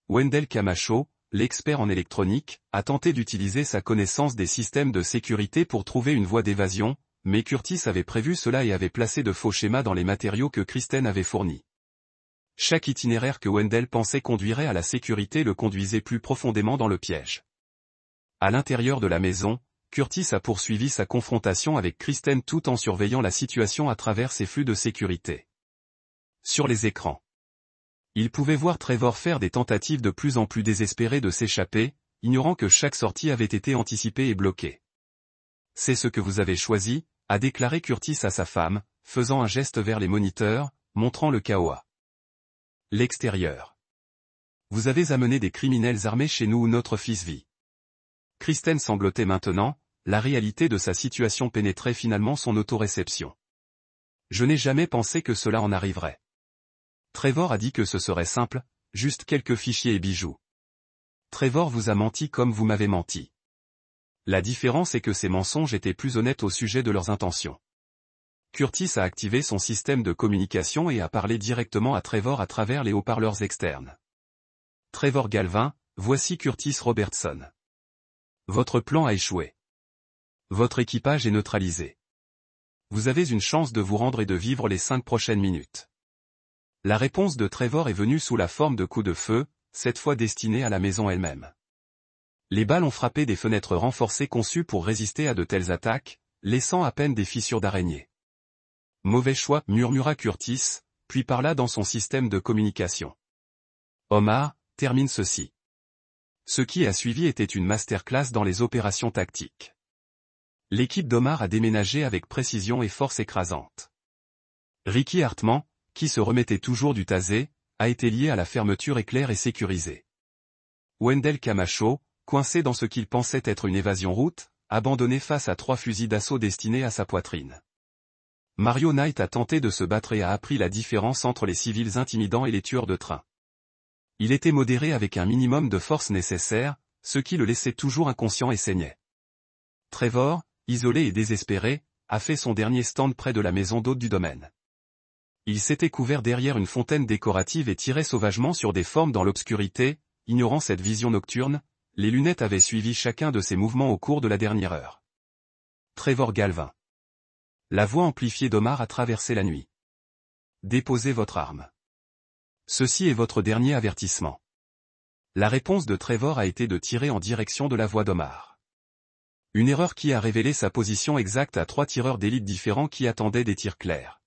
Wendell Camacho, l'expert en électronique, a tenté d'utiliser sa connaissance des systèmes de sécurité pour trouver une voie d'évasion, mais Curtis avait prévu cela et avait placé de faux schémas dans les matériaux que Kristen avait fournis. Chaque itinéraire que Wendell pensait conduirait à la sécurité le conduisait plus profondément dans le piège. À l'intérieur de la maison, Curtis a poursuivi sa confrontation avec Kristen tout en surveillant la situation à travers ses flux de sécurité. Sur les écrans, il pouvait voir Trevor faire des tentatives de plus en plus désespérées de s'échapper, ignorant que chaque sortie avait été anticipée et bloquée. C'est ce que vous avez choisi, a déclaré Curtis à sa femme, faisant un geste vers les moniteurs, montrant le chaos. L'extérieur. Vous avez amené des criminels armés chez nous où notre fils vit. Kristen sanglotait maintenant, la réalité de sa situation pénétrait finalement son autoréception. Je n'ai jamais pensé que cela en arriverait. Trevor a dit que ce serait simple, juste quelques fichiers et bijoux. Trevor vous a menti comme vous m'avez menti. La différence est que ces mensonges étaient plus honnêtes au sujet de leurs intentions. Curtis a activé son système de communication et a parlé directement à Trevor à travers les haut-parleurs externes. Trevor Galvin, voici Curtis Robertson. Votre plan a échoué. Votre équipage est neutralisé. Vous avez une chance de vous rendre et de vivre les 5 prochaines minutes. La réponse de Trevor est venue sous la forme de coups de feu, cette fois destinés à la maison elle-même. Les balles ont frappé des fenêtres renforcées conçues pour résister à de telles attaques, laissant à peine des fissures d'araignée. Mauvais choix, murmura Curtis, puis parla dans son système de communication. Omar, termine ceci. Ce qui a suivi était une masterclass dans les opérations tactiques. L'équipe d'Omar a déménagé avec précision et force écrasante. Ricky Hartman, qui se remettait toujours du tasé, a été lié à la fermeture éclair et sécurisée. Wendell Camacho, coincé dans ce qu'il pensait être une évasion route, abandonné face à 3 fusils d'assaut destinés à sa poitrine. Mario Knight a tenté de se battre et a appris la différence entre les civils intimidants et les tueurs de train. Il était modéré avec un minimum de force nécessaire, ce qui le laissait toujours inconscient et saignait. Trevor, isolé et désespéré, a fait son dernier stand près de la maison d'hôte du domaine. Il s'était couvert derrière une fontaine décorative et tirait sauvagement sur des formes dans l'obscurité, ignorant cette vision nocturne, les lunettes avaient suivi chacun de ses mouvements au cours de la dernière heure. Trevor Galvin. La voix amplifiée d'Omar a traversé la nuit. Déposez votre arme. Ceci est votre dernier avertissement. La réponse de Trevor a été de tirer en direction de la voix d'Omar. Une erreur qui a révélé sa position exacte à 3 tireurs d'élite différents qui attendaient des tirs clairs.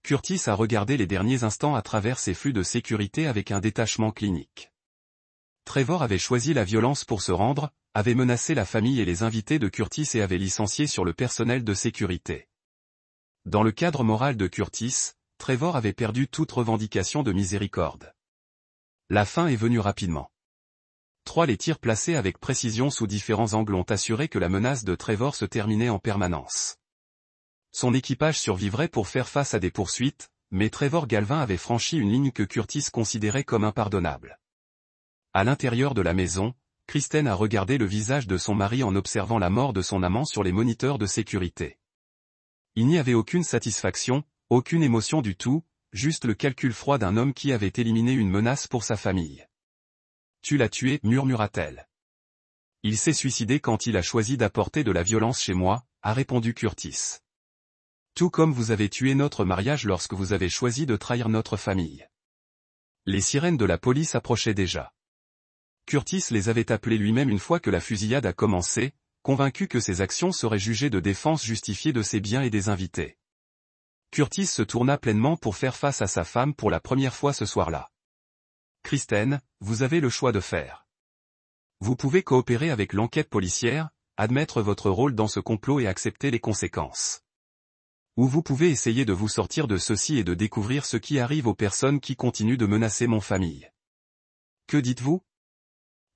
Curtis a regardé les derniers instants à travers ses flux de sécurité avec un détachement clinique. Trevor avait choisi la violence pour se rendre, avait menacé la famille et les invités de Curtis et avait licencié sur le personnel de sécurité. Dans le cadre moral de Curtis, Trevor avait perdu toute revendication de miséricorde. La fin est venue rapidement. 3 Les tirs placés avec précision sous différents angles ont assuré que la menace de Trevor se terminait en permanence. Son équipage survivrait pour faire face à des poursuites, mais Trevor Galvin avait franchi une ligne que Curtis considérait comme impardonnable. À l'intérieur de la maison, Kristen a regardé le visage de son mari en observant la mort de son amant sur les moniteurs de sécurité. Il n'y avait aucune satisfaction, aucune émotion du tout, juste le calcul froid d'un homme qui avait éliminé une menace pour sa famille. « Tu l'as tué » murmura-t-elle. « Il s'est suicidé quand il a choisi d'apporter de la violence chez moi » a répondu Curtis. « Tout comme vous avez tué notre mariage lorsque vous avez choisi de trahir notre famille. » Les sirènes de la police approchaient déjà. Curtis les avait appelés lui-même une fois que la fusillade a commencé, convaincu que ses actions seraient jugées de défense justifiée de ses biens et des invités. Curtis se tourna pleinement pour faire face à sa femme pour la première fois ce soir-là. « Kristen, vous avez le choix de faire. Vous pouvez coopérer avec l'enquête policière, admettre votre rôle dans ce complot et accepter les conséquences. Ou vous pouvez essayer de vous sortir de ceci et de découvrir ce qui arrive aux personnes qui continuent de menacer mon famille. Que dites-vous ?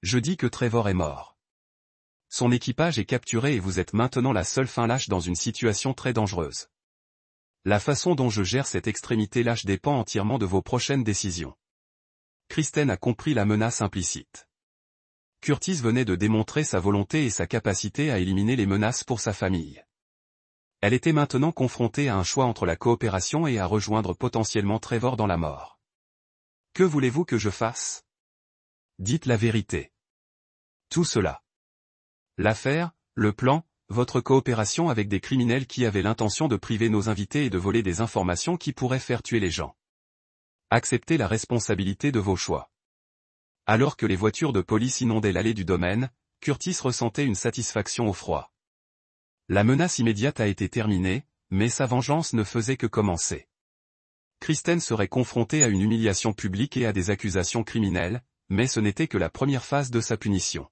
Je dis que Trevor est mort. Son équipage est capturé et vous êtes maintenant la seule fin lâche dans une situation très dangereuse. La façon dont je gère cette extrémité lâche dépend entièrement de vos prochaines décisions. » Kristen a compris la menace implicite. Curtis venait de démontrer sa volonté et sa capacité à éliminer les menaces pour sa famille. Elle était maintenant confrontée à un choix entre la coopération et à rejoindre potentiellement Trevor dans la mort. « Que voulez-vous que je fasse ? Dites la vérité. Tout cela. L'affaire, le plan, votre coopération avec des criminels qui avaient l'intention de priver nos invités et de voler des informations qui pourraient faire tuer les gens. Acceptez la responsabilité de vos choix. » Alors que les voitures de police inondaient l'allée du domaine, Curtis ressentait une satisfaction au froid. La menace immédiate a été terminée, mais sa vengeance ne faisait que commencer. Kristen serait confrontée à une humiliation publique et à des accusations criminelles, mais ce n'était que la première phase de sa punition.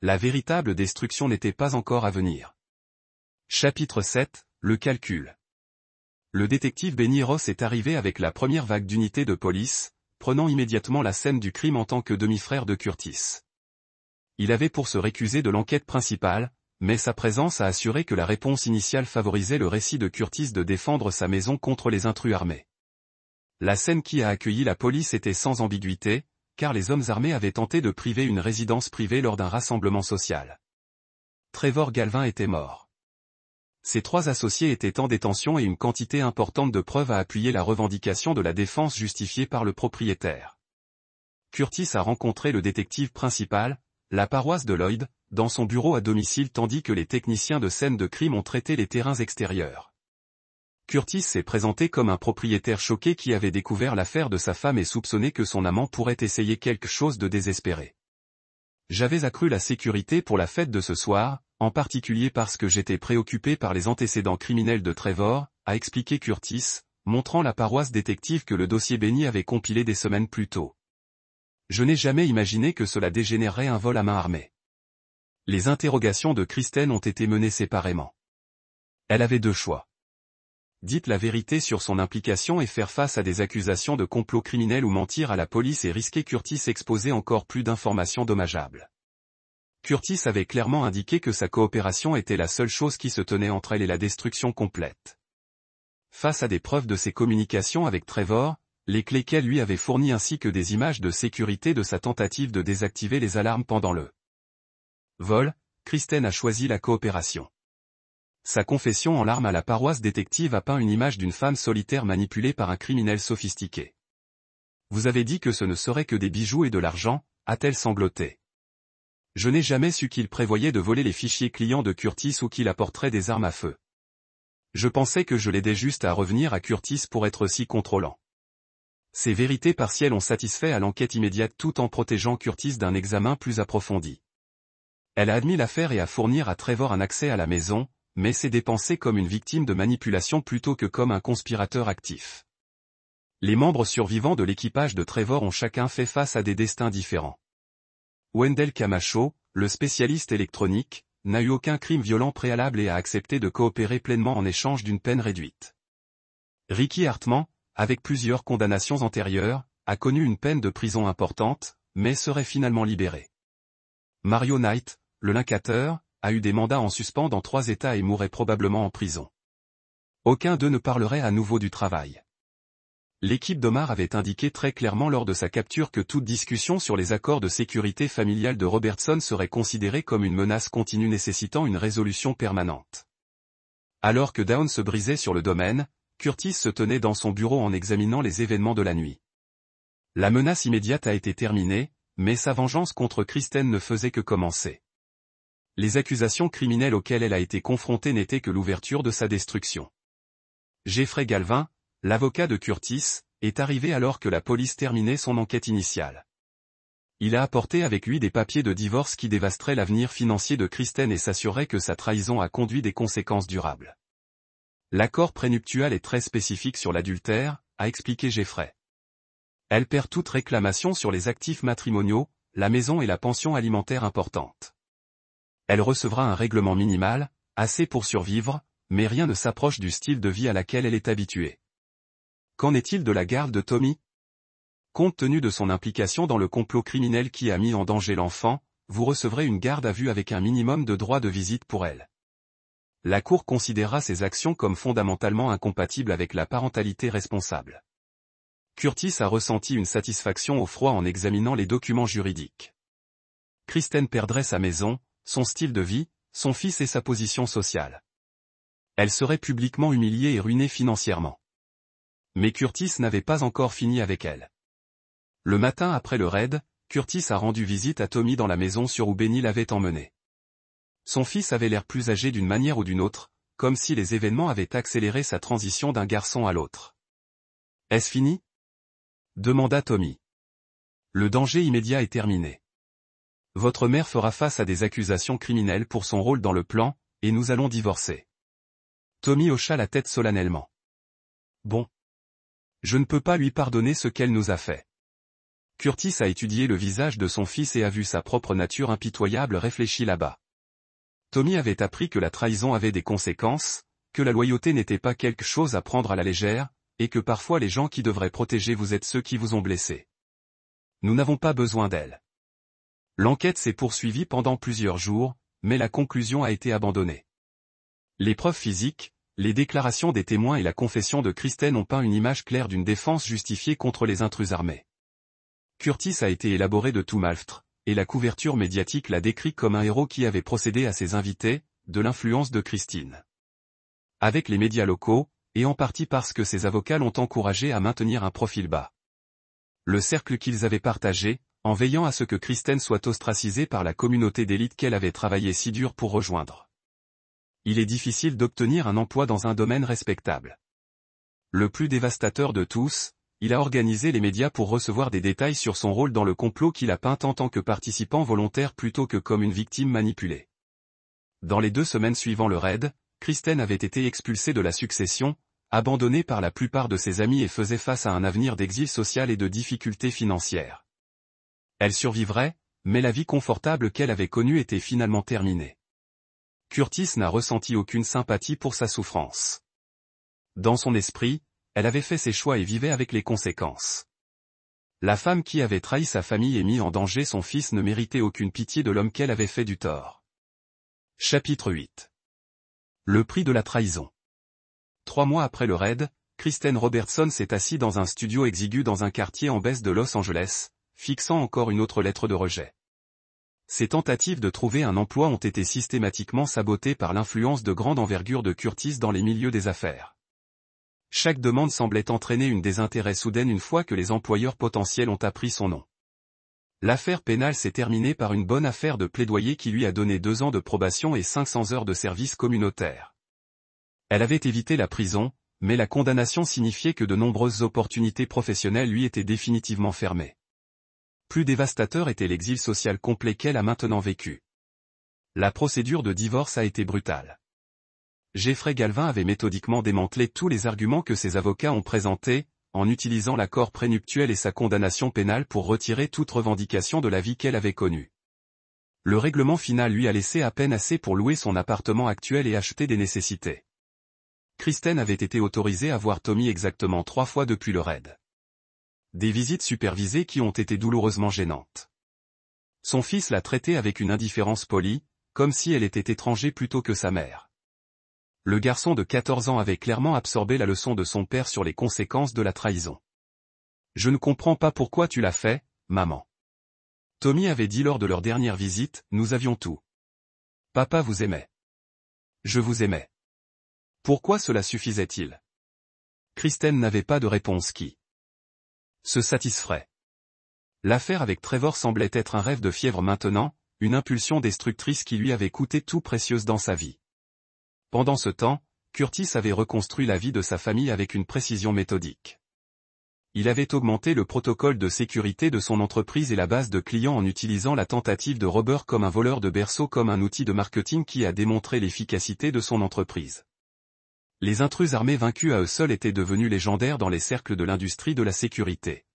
La véritable destruction n'était pas encore à venir. Chapitre 7, le calcul. Le détective Benny Ross est arrivé avec la première vague d'unités de police, prenant immédiatement la scène du crime en tant que demi-frère de Curtis. Il avait pour se récuser de l'enquête principale, mais sa présence a assuré que la réponse initiale favorisait le récit de Curtis de défendre sa maison contre les intrus armés. La scène qui a accueilli la police était sans ambiguïté, car les hommes armés avaient tenté de priver une résidence privée lors d'un rassemblement social. Trevor Galvin était mort. Ses 3 associés étaient en détention et une quantité importante de preuves a appuyé la revendication de la défense justifiée par le propriétaire. Curtis a rencontré le détective principal, la paroisse de Lloyd, dans son bureau à domicile tandis que les techniciens de scène de crime ont traité les terrains extérieurs. Curtis s'est présenté comme un propriétaire choqué qui avait découvert l'affaire de sa femme et soupçonné que son amant pourrait essayer quelque chose de désespéré. « J'avais accru la sécurité pour la fête de ce soir, en particulier parce que j'étais préoccupé par les antécédents criminels de Trevor, a expliqué Curtis, montrant la paroisse détective que le dossier Benny avait compilé des semaines plus tôt. Je n'ai jamais imaginé que cela dégénérerait un vol à main armée. Les interrogations de Kristen ont été menées séparément. Elle avait deux choix. Dites la vérité sur son implication et faire face à des accusations de complot criminel ou mentir à la police et risquer Curtis exposer encore plus d'informations dommageables. Curtis avait clairement indiqué que sa coopération était la seule chose qui se tenait entre elle et la destruction complète. Face à des preuves de ses communications avec Trevor, les clés qu'elle lui avait fournies ainsi que des images de sécurité de sa tentative de désactiver les alarmes pendant le vol, Kristen a choisi la coopération. Sa confession en larmes à la paroisse détective a peint une image d'une femme solitaire manipulée par un criminel sophistiqué. Vous avez dit que ce ne serait que des bijoux et de l'argent, a-t-elle sangloté. Je n'ai jamais su qu'il prévoyait de voler les fichiers clients de Curtis ou qu'il apporterait des armes à feu. Je pensais que je l'aidais juste à revenir à Curtis pour être si contrôlant. Ces vérités partielles ont satisfait à l'enquête immédiate tout en protégeant Curtis d'un examen plus approfondi. Elle a admis l'affaire et a fournir à Trevor un accès à la maison, mais s'est dépensée comme une victime de manipulation plutôt que comme un conspirateur actif. Les membres survivants de l'équipage de Trevor ont chacun fait face à des destins différents. Wendell Camacho, le spécialiste électronique, n'a eu aucun crime violent préalable et a accepté de coopérer pleinement en échange d'une peine réduite. Ricky Hartman, avec plusieurs condamnations antérieures, a connu une peine de prison importante, mais serait finalement libéré. Mario Knight, le linkateur, a eu des mandats en suspens dans 3 États et mourrait probablement en prison. Aucun d'eux ne parlerait à nouveau du travail. L'équipe d'Omar avait indiqué très clairement lors de sa capture que toute discussion sur les accords de sécurité familiale de Robertson serait considérée comme une menace continue nécessitant une résolution permanente. Alors que Dawn se brisait sur le domaine, Curtis se tenait dans son bureau en examinant les événements de la nuit. La menace immédiate a été terminée, mais sa vengeance contre Kristen ne faisait que commencer. Les accusations criminelles auxquelles elle a été confrontée n'étaient que l'ouverture de sa destruction. Jeffrey Galvin, l'avocat de Curtis, est arrivé alors que la police terminait son enquête initiale. Il a apporté avec lui des papiers de divorce qui dévasteraient l'avenir financier de Kristen et s'assurerait que sa trahison a conduit des conséquences durables. L'accord prénuptial est très spécifique sur l'adultère, a expliqué Jeffrey. Elle perd toute réclamation sur les actifs matrimoniaux, la maison et la pension alimentaire importante. Elle recevra un règlement minimal, assez pour survivre, mais rien ne s'approche du style de vie à laquelle elle est habituée. Qu'en est-il de la garde de Tommy? Compte tenu de son implication dans le complot criminel qui a mis en danger l'enfant, vous recevrez une garde à vue avec un minimum de droits de visite pour elle. La Cour considérera ces actions comme fondamentalement incompatibles avec la parentalité responsable. Curtis a ressenti une satisfaction au froid en examinant les documents juridiques. Kristen perdrait sa maison, son style de vie, son fils et sa position sociale. Elle serait publiquement humiliée et ruinée financièrement. Mais Curtis n'avait pas encore fini avec elle. Le matin après le raid, Curtis a rendu visite à Tommy dans la maison sur où Benny l'avait emmené. Son fils avait l'air plus âgé d'une manière ou d'une autre, comme si les événements avaient accéléré sa transition d'un garçon à l'autre. « Est-ce fini ?» demanda Tommy. « Le danger immédiat est terminé. Votre mère fera face à des accusations criminelles pour son rôle dans le plan, et nous allons divorcer. » Tommy hocha la tête solennellement. « Bon. Je ne peux pas lui pardonner ce qu'elle nous a fait. » Curtis a étudié le visage de son fils et a vu sa propre nature impitoyable réfléchie là-bas. Tommy avait appris que la trahison avait des conséquences, que la loyauté n'était pas quelque chose à prendre à la légère, et que parfois les gens qui devraient protéger vous êtes ceux qui vous ont blessé. Nous n'avons pas besoin d'elle. L'enquête s'est poursuivie pendant plusieurs jours, mais la conclusion a été abandonnée. Les preuves physiques, les déclarations des témoins et la confession de Kristen ont peint une image claire d'une défense justifiée contre les intrus armés. Curtis a été élaboré de tout malfre, et la couverture médiatique l'a décrit comme un héros qui avait procédé à ses invités, de l'influence de Christine. Avec les médias locaux, et en partie parce que ses avocats l'ont encouragé à maintenir un profil bas. Le cercle qu'ils avaient partagé, en veillant à ce que Kristen soit ostracisée par la communauté d'élite qu'elle avait travaillé si dur pour rejoindre. Il est difficile d'obtenir un emploi dans un domaine respectable. Le plus dévastateur de tous, il a organisé les médias pour recevoir des détails sur son rôle dans le complot qu'il a peint en tant que participant volontaire plutôt que comme une victime manipulée. Dans les 2 semaines suivant le raid, Kristen avait été expulsée de la succession, abandonnée par la plupart de ses amis et faisait face à un avenir d'exil social et de difficultés financières. Elle survivrait, mais la vie confortable qu'elle avait connue était finalement terminée. Curtis n'a ressenti aucune sympathie pour sa souffrance. Dans son esprit, elle avait fait ses choix et vivait avec les conséquences. La femme qui avait trahi sa famille et mis en danger son fils ne méritait aucune pitié de l'homme qu'elle avait fait du tort. Chapitre 8. Le prix de la trahison. 3 mois après le raid, Kristen Robertson s'est assise dans un studio exigu dans un quartier en baisse de Los Angeles, fixant encore une autre lettre de rejet. Ses tentatives de trouver un emploi ont été systématiquement sabotées par l'influence de grande envergure de Curtis dans les milieux des affaires. Chaque demande semblait entraîner une désintérêt soudaine une fois que les employeurs potentiels ont appris son nom. L'affaire pénale s'est terminée par une bonne affaire de plaidoyer qui lui a donné 2 ans de probation et 500 heures de service communautaire. Elle avait évité la prison, mais la condamnation signifiait que de nombreuses opportunités professionnelles lui étaient définitivement fermées. Plus dévastateur était l'exil social complet qu'elle a maintenant vécu. La procédure de divorce a été brutale. Jeffrey Galvin avait méthodiquement démantelé tous les arguments que ses avocats ont présentés, en utilisant l'accord prénuptiel et sa condamnation pénale pour retirer toute revendication de la vie qu'elle avait connue. Le règlement final lui a laissé à peine assez pour louer son appartement actuel et acheter des nécessités. Kristen avait été autorisée à voir Tommy exactement 3 fois depuis le raid. Des visites supervisées qui ont été douloureusement gênantes. Son fils l'a traitée avec une indifférence polie, comme si elle était étranger plutôt que sa mère. Le garçon de 14 ans avait clairement absorbé la leçon de son père sur les conséquences de la trahison. « Je ne comprends pas pourquoi tu l'as fait, maman. » Tommy avait dit lors de leur dernière visite, « Nous avions tout. Papa vous aimait. Je vous aimais. Pourquoi cela suffisait-il » Kristen n'avait pas de réponse qui se satisferait. L'affaire avec Trevor semblait être un rêve de fièvre maintenant, une impulsion destructrice qui lui avait coûté tout précieuse dans sa vie. Pendant ce temps, Curtis avait reconstruit la vie de sa famille avec une précision méthodique. Il avait augmenté le protocole de sécurité de son entreprise et la base de clients en utilisant la tentative de Robert comme un voleur de berceau comme un outil de marketing qui a démontré l'efficacité de son entreprise. Les intrus armés vaincus à eux seuls étaient devenus légendaires dans les cercles de l'industrie de la sécurité.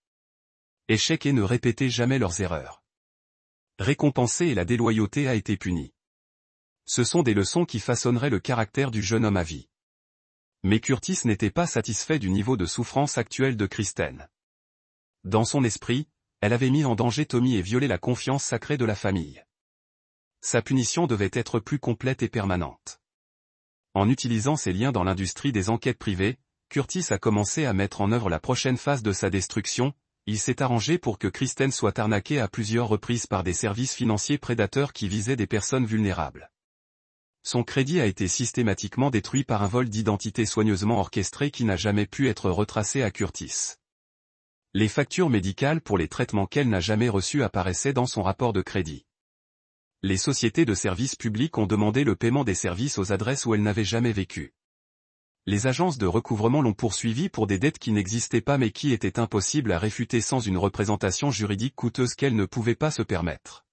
Échec et ne répétez jamais leurs erreurs. Récompensé et la déloyauté a été punie. Ce sont des leçons qui façonneraient le caractère du jeune homme à vie. Mais Curtis n'était pas satisfait du niveau de souffrance actuel de Kristen. Dans son esprit, elle avait mis en danger Tommy et violé la confiance sacrée de la famille. Sa punition devait être plus complète et permanente. En utilisant ses liens dans l'industrie des enquêtes privées, Curtis a commencé à mettre en œuvre la prochaine phase de sa destruction. Il s'est arrangé pour que Kristen soit arnaquée à plusieurs reprises par des services financiers prédateurs qui visaient des personnes vulnérables. Son crédit a été systématiquement détruit par un vol d'identité soigneusement orchestré qui n'a jamais pu être retracé à Curtis. Les factures médicales pour les traitements qu'elle n'a jamais reçus apparaissaient dans son rapport de crédit. Les sociétés de services publics ont demandé le paiement des services aux adresses où elle n'avait jamais vécu. Les agences de recouvrement l'ont poursuivie pour des dettes qui n'existaient pas mais qui étaient impossibles à réfuter sans une représentation juridique coûteuse qu'elle ne pouvait pas se permettre.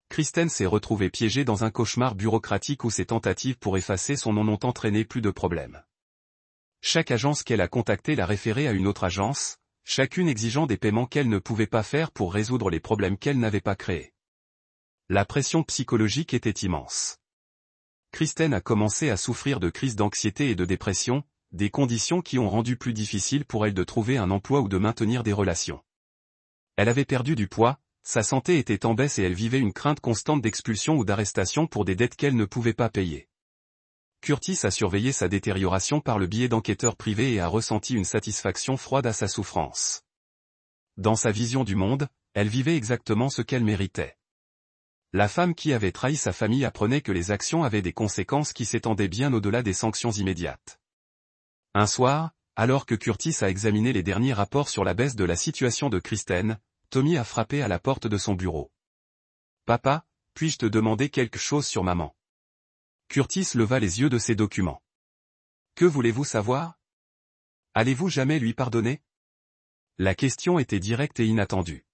Kristen s'est retrouvée piégée dans un cauchemar bureaucratique où ses tentatives pour effacer son nom n'ont entraîné plus de problèmes. Chaque agence qu'elle a contactée l'a référée à une autre agence, chacune exigeant des paiements qu'elle ne pouvait pas faire pour résoudre les problèmes qu'elle n'avait pas créés. La pression psychologique était immense. Kristen a commencé à souffrir de crises d'anxiété et de dépression, des conditions qui ont rendu plus difficile pour elle de trouver un emploi ou de maintenir des relations. Elle avait perdu du poids, sa santé était en baisse et elle vivait une crainte constante d'expulsion ou d'arrestation pour des dettes qu'elle ne pouvait pas payer. Curtis a surveillé sa détérioration par le biais d'enquêteurs privés et a ressenti une satisfaction froide à sa souffrance. Dans sa vision du monde, elle vivait exactement ce qu'elle méritait. La femme qui avait trahi sa famille apprenait que les actions avaient des conséquences qui s'étendaient bien au-delà des sanctions immédiates. Un soir, alors que Curtis a examiné les derniers rapports sur la baisse de la situation de Kristen, Tommy a frappé à la porte de son bureau. « Papa, puis-je te demander quelque chose sur maman ?» Curtis leva les yeux de ses documents. « Que voulez-vous savoir ? Allez-vous jamais lui pardonner ? La question était directe et inattendue.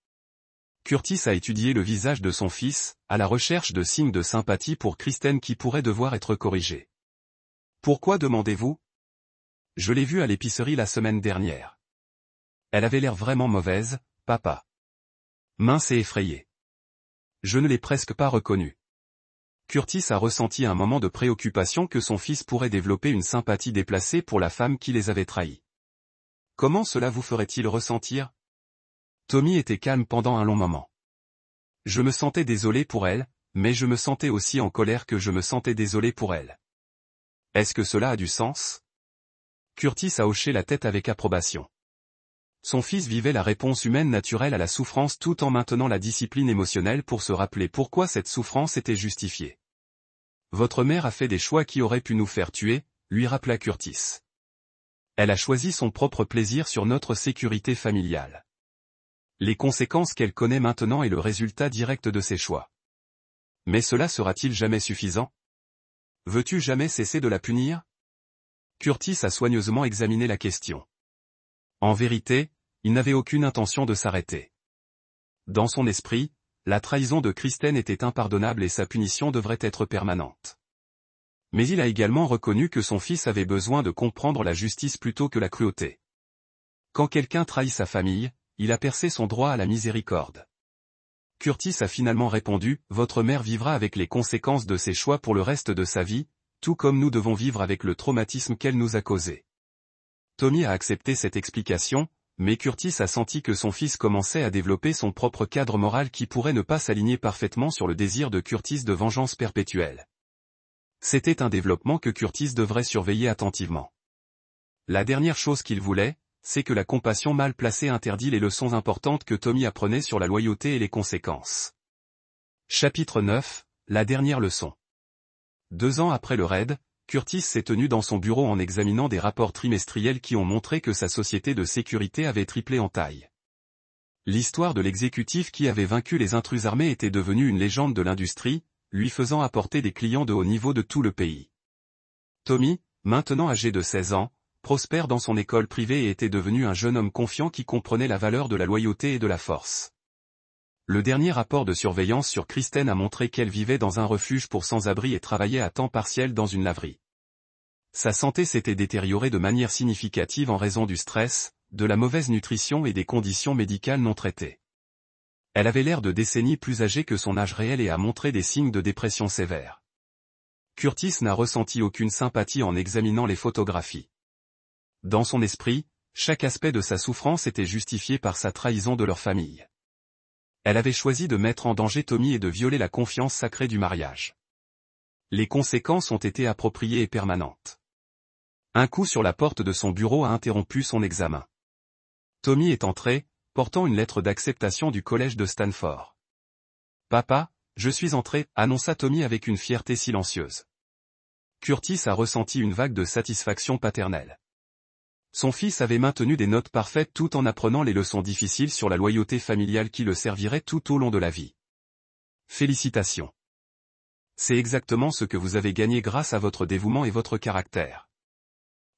Curtis a étudié le visage de son fils, à la recherche de signes de sympathie pour Kristen qui pourraient devoir être corrigés. Pourquoi demandez-vous? Je l'ai vue à l'épicerie la semaine dernière. Elle avait l'air vraiment mauvaise, papa. Mince et effrayée. Je ne l'ai presque pas reconnue. Curtis a ressenti un moment de préoccupation que son fils pourrait développer une sympathie déplacée pour la femme qui les avait trahis. Comment cela vous ferait-il ressentir? Tommy était calme pendant un long moment. Je me sentais désolé pour elle, mais je me sentais aussi en colère que je me sentais désolé pour elle. Est-ce que cela a du sens? Curtis a hoché la tête avec approbation. Son fils vivait la réponse humaine naturelle à la souffrance tout en maintenant la discipline émotionnelle pour se rappeler pourquoi cette souffrance était justifiée. Votre mère a fait des choix qui auraient pu nous faire tuer, lui rappela Curtis. Elle a choisi son propre plaisir sur notre sécurité familiale. Les conséquences qu'elle connaît maintenant est le résultat direct de ses choix. Mais cela sera-t-il jamais suffisant? Veux-tu jamais cesser de la punir? Curtis a soigneusement examiné la question. En vérité, il n'avait aucune intention de s'arrêter. Dans son esprit, la trahison de Kristen était impardonnable et sa punition devrait être permanente. Mais il a également reconnu que son fils avait besoin de comprendre la justice plutôt que la cruauté. Quand quelqu'un trahit sa famille, il a percé son droit à la miséricorde. Curtis a finalement répondu, « Votre mère vivra avec les conséquences de ses choix pour le reste de sa vie, tout comme nous devons vivre avec le traumatisme qu'elle nous a causé. » Tommy a accepté cette explication, mais Curtis a senti que son fils commençait à développer son propre cadre moral qui pourrait ne pas s'aligner parfaitement sur le désir de Curtis de vengeance perpétuelle. C'était un développement que Curtis devrait surveiller attentivement. La dernière chose qu'il voulait, c'est que la compassion mal placée interdit les leçons importantes que Tommy apprenait sur la loyauté et les conséquences. Chapitre 9, la dernière leçon. 2 ans après le raid, Curtis s'est tenu dans son bureau en examinant des rapports trimestriels qui ont montré que sa société de sécurité avait triplé en taille. L'histoire de l'exécutif qui avait vaincu les intrus armés était devenue une légende de l'industrie, lui faisant apporter des clients de haut niveau de tout le pays. Tommy, maintenant âgé de 16 ans, prospère dans son école privée et était devenu un jeune homme confiant qui comprenait la valeur de la loyauté et de la force. Le dernier rapport de surveillance sur Kristen a montré qu'elle vivait dans un refuge pour sans-abri et travaillait à temps partiel dans une laverie. Sa santé s'était détériorée de manière significative en raison du stress, de la mauvaise nutrition et des conditions médicales non traitées. Elle avait l'air de décennies plus âgée que son âge réel et a montré des signes de dépression sévère. Curtis n'a ressenti aucune sympathie en examinant les photographies. Dans son esprit, chaque aspect de sa souffrance était justifié par sa trahison de leur famille. Elle avait choisi de mettre en danger Tommy et de violer la confiance sacrée du mariage. Les conséquences ont été appropriées et permanentes. Un coup sur la porte de son bureau a interrompu son examen. Tommy est entré, portant une lettre d'acceptation du collège de Stanford. « Papa, je suis entré », annonça Tommy avec une fierté silencieuse. Curtis a ressenti une vague de satisfaction paternelle. Son fils avait maintenu des notes parfaites tout en apprenant les leçons difficiles sur la loyauté familiale qui le serviraient tout au long de la vie. Félicitations. C'est exactement ce que vous avez gagné grâce à votre dévouement et votre caractère.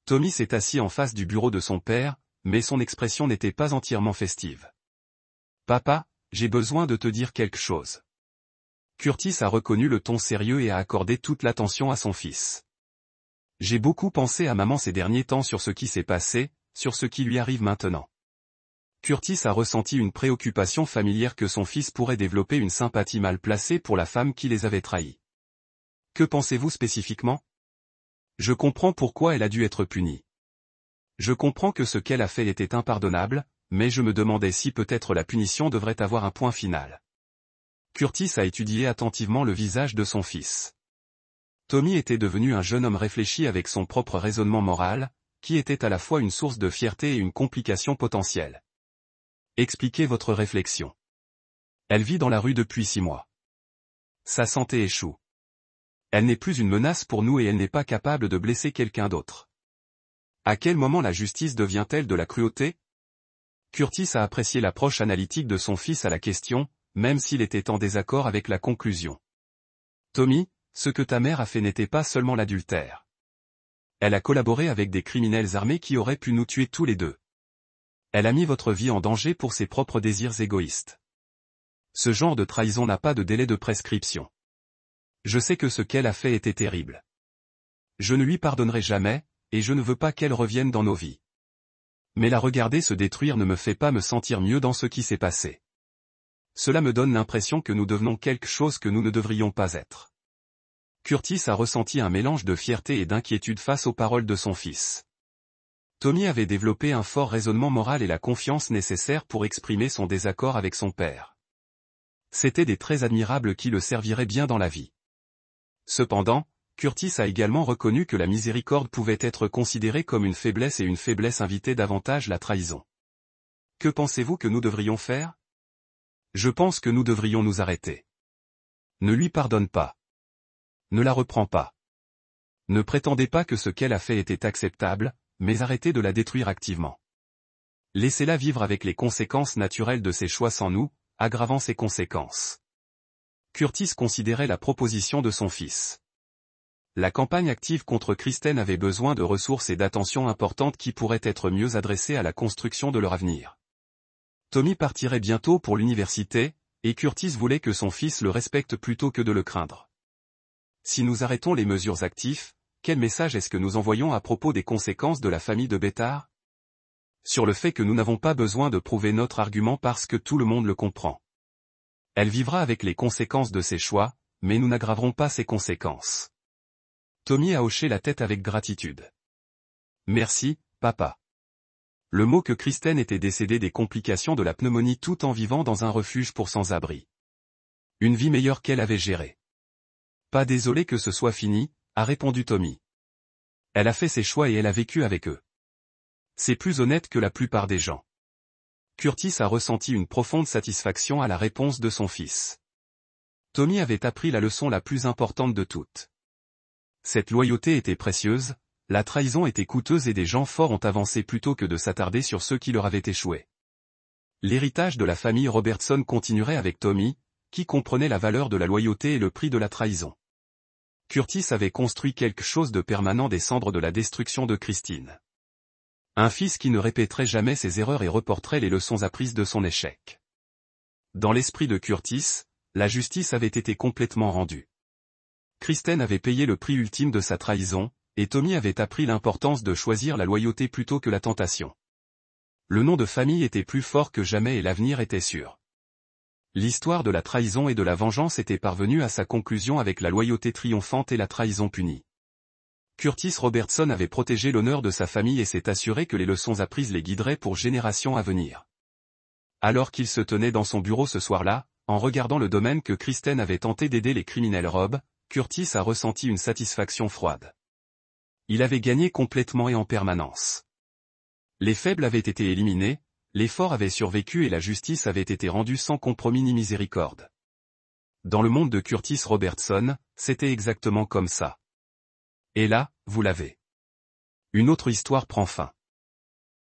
Tommy s'est assis en face du bureau de son père, mais son expression n'était pas entièrement festive. « Papa, j'ai besoin de te dire quelque chose. » Curtis a reconnu le ton sérieux et a accordé toute l'attention à son fils. J'ai beaucoup pensé à maman ces derniers temps sur ce qui s'est passé, sur ce qui lui arrive maintenant. Curtis a ressenti une préoccupation familière que son fils pourrait développer une sympathie mal placée pour la femme qui les avait trahis. Que pensez-vous spécifiquement? Je comprends pourquoi elle a dû être punie. Je comprends que ce qu'elle a fait était impardonnable, mais je me demandais si peut-être la punition devrait avoir un point final. Curtis a étudié attentivement le visage de son fils. Tommy était devenu un jeune homme réfléchi avec son propre raisonnement moral, qui était à la fois une source de fierté et une complication potentielle. Expliquez votre réflexion. Elle vit dans la rue depuis 6 mois. Sa santé échoue. Elle n'est plus une menace pour nous et elle n'est pas capable de blesser quelqu'un d'autre. À quel moment la justice devient-elle de la cruauté? Curtis a apprécié l'approche analytique de son fils à la question, même s'il était en désaccord avec la conclusion. Tommy, ce que ta mère a fait n'était pas seulement l'adultère. Elle a collaboré avec des criminels armés qui auraient pu nous tuer tous les deux. Elle a mis votre vie en danger pour ses propres désirs égoïstes. Ce genre de trahison n'a pas de délai de prescription. Je sais que ce qu'elle a fait était terrible. Je ne lui pardonnerai jamais, et je ne veux pas qu'elle revienne dans nos vies. Mais la regarder se détruire ne me fait pas me sentir mieux dans ce qui s'est passé. Cela me donne l'impression que nous devenons quelque chose que nous ne devrions pas être. Curtis a ressenti un mélange de fierté et d'inquiétude face aux paroles de son fils. Tommy avait développé un fort raisonnement moral et la confiance nécessaire pour exprimer son désaccord avec son père. C'étaient des traits admirables qui le serviraient bien dans la vie. Cependant, Curtis a également reconnu que la miséricorde pouvait être considérée comme une faiblesse et une faiblesse invitait davantage la trahison. Que pensez-vous que nous devrions faire? Je pense que nous devrions nous arrêter. Ne lui pardonne pas. Ne la reprends pas. Ne prétendez pas que ce qu'elle a fait était acceptable, mais arrêtez de la détruire activement. Laissez-la vivre avec les conséquences naturelles de ses choix sans nous, aggravant ses conséquences. Curtis considérait la proposition de son fils. La campagne active contre Kristen avait besoin de ressources et d'attention importantes qui pourraient être mieux adressées à la construction de leur avenir. Tommy partirait bientôt pour l'université, et Curtis voulait que son fils le respecte plutôt que de le craindre. Si nous arrêtons les mesures actives, quel message est-ce que nous envoyons à propos des conséquences de la famille de Bétard? Sur le fait que nous n'avons pas besoin de prouver notre argument parce que tout le monde le comprend. Elle vivra avec les conséquences de ses choix, mais nous n'aggraverons pas ses conséquences. Tommy a hoché la tête avec gratitude. Merci, papa. Le mot que Kristen était décédée des complications de la pneumonie tout en vivant dans un refuge pour sans-abri. Une vie meilleure qu'elle avait gérée. Pas désolé que ce soit fini, a répondu Tommy. Elle a fait ses choix et elle a vécu avec eux. C'est plus honnête que la plupart des gens. Curtis a ressenti une profonde satisfaction à la réponse de son fils. Tommy avait appris la leçon la plus importante de toutes. Cette loyauté était précieuse, la trahison était coûteuse et des gens forts ont avancé plutôt que de s'attarder sur ceux qui leur avaient échoué. L'héritage de la famille Robertson continuerait avec Tommy, qui comprenait la valeur de la loyauté et le prix de la trahison. Curtis avait construit quelque chose de permanent des cendres de la destruction de Christine. Un fils qui ne répéterait jamais ses erreurs et reporterait les leçons apprises de son échec. Dans l'esprit de Curtis, la justice avait été complètement rendue. Kristen avait payé le prix ultime de sa trahison, et Tommy avait appris l'importance de choisir la loyauté plutôt que la tentation. Le nom de famille était plus fort que jamais et l'avenir était sûr. L'histoire de la trahison et de la vengeance était parvenue à sa conclusion avec la loyauté triomphante et la trahison punie. Curtis Robertson avait protégé l'honneur de sa famille et s'est assuré que les leçons apprises les guideraient pour générations à venir. Alors qu'il se tenait dans son bureau ce soir-là, en regardant le domaine que Kristen avait tenté d'aider les criminels Rob, Curtis a ressenti une satisfaction froide. Il avait gagné complètement et en permanence. Les faibles avaient été éliminés, les forts avaient survécu et la justice avait été rendue sans compromis ni miséricorde. Dans le monde de Curtis Robertson, c'était exactement comme ça. Et là, vous l'avez. Une autre histoire prend fin.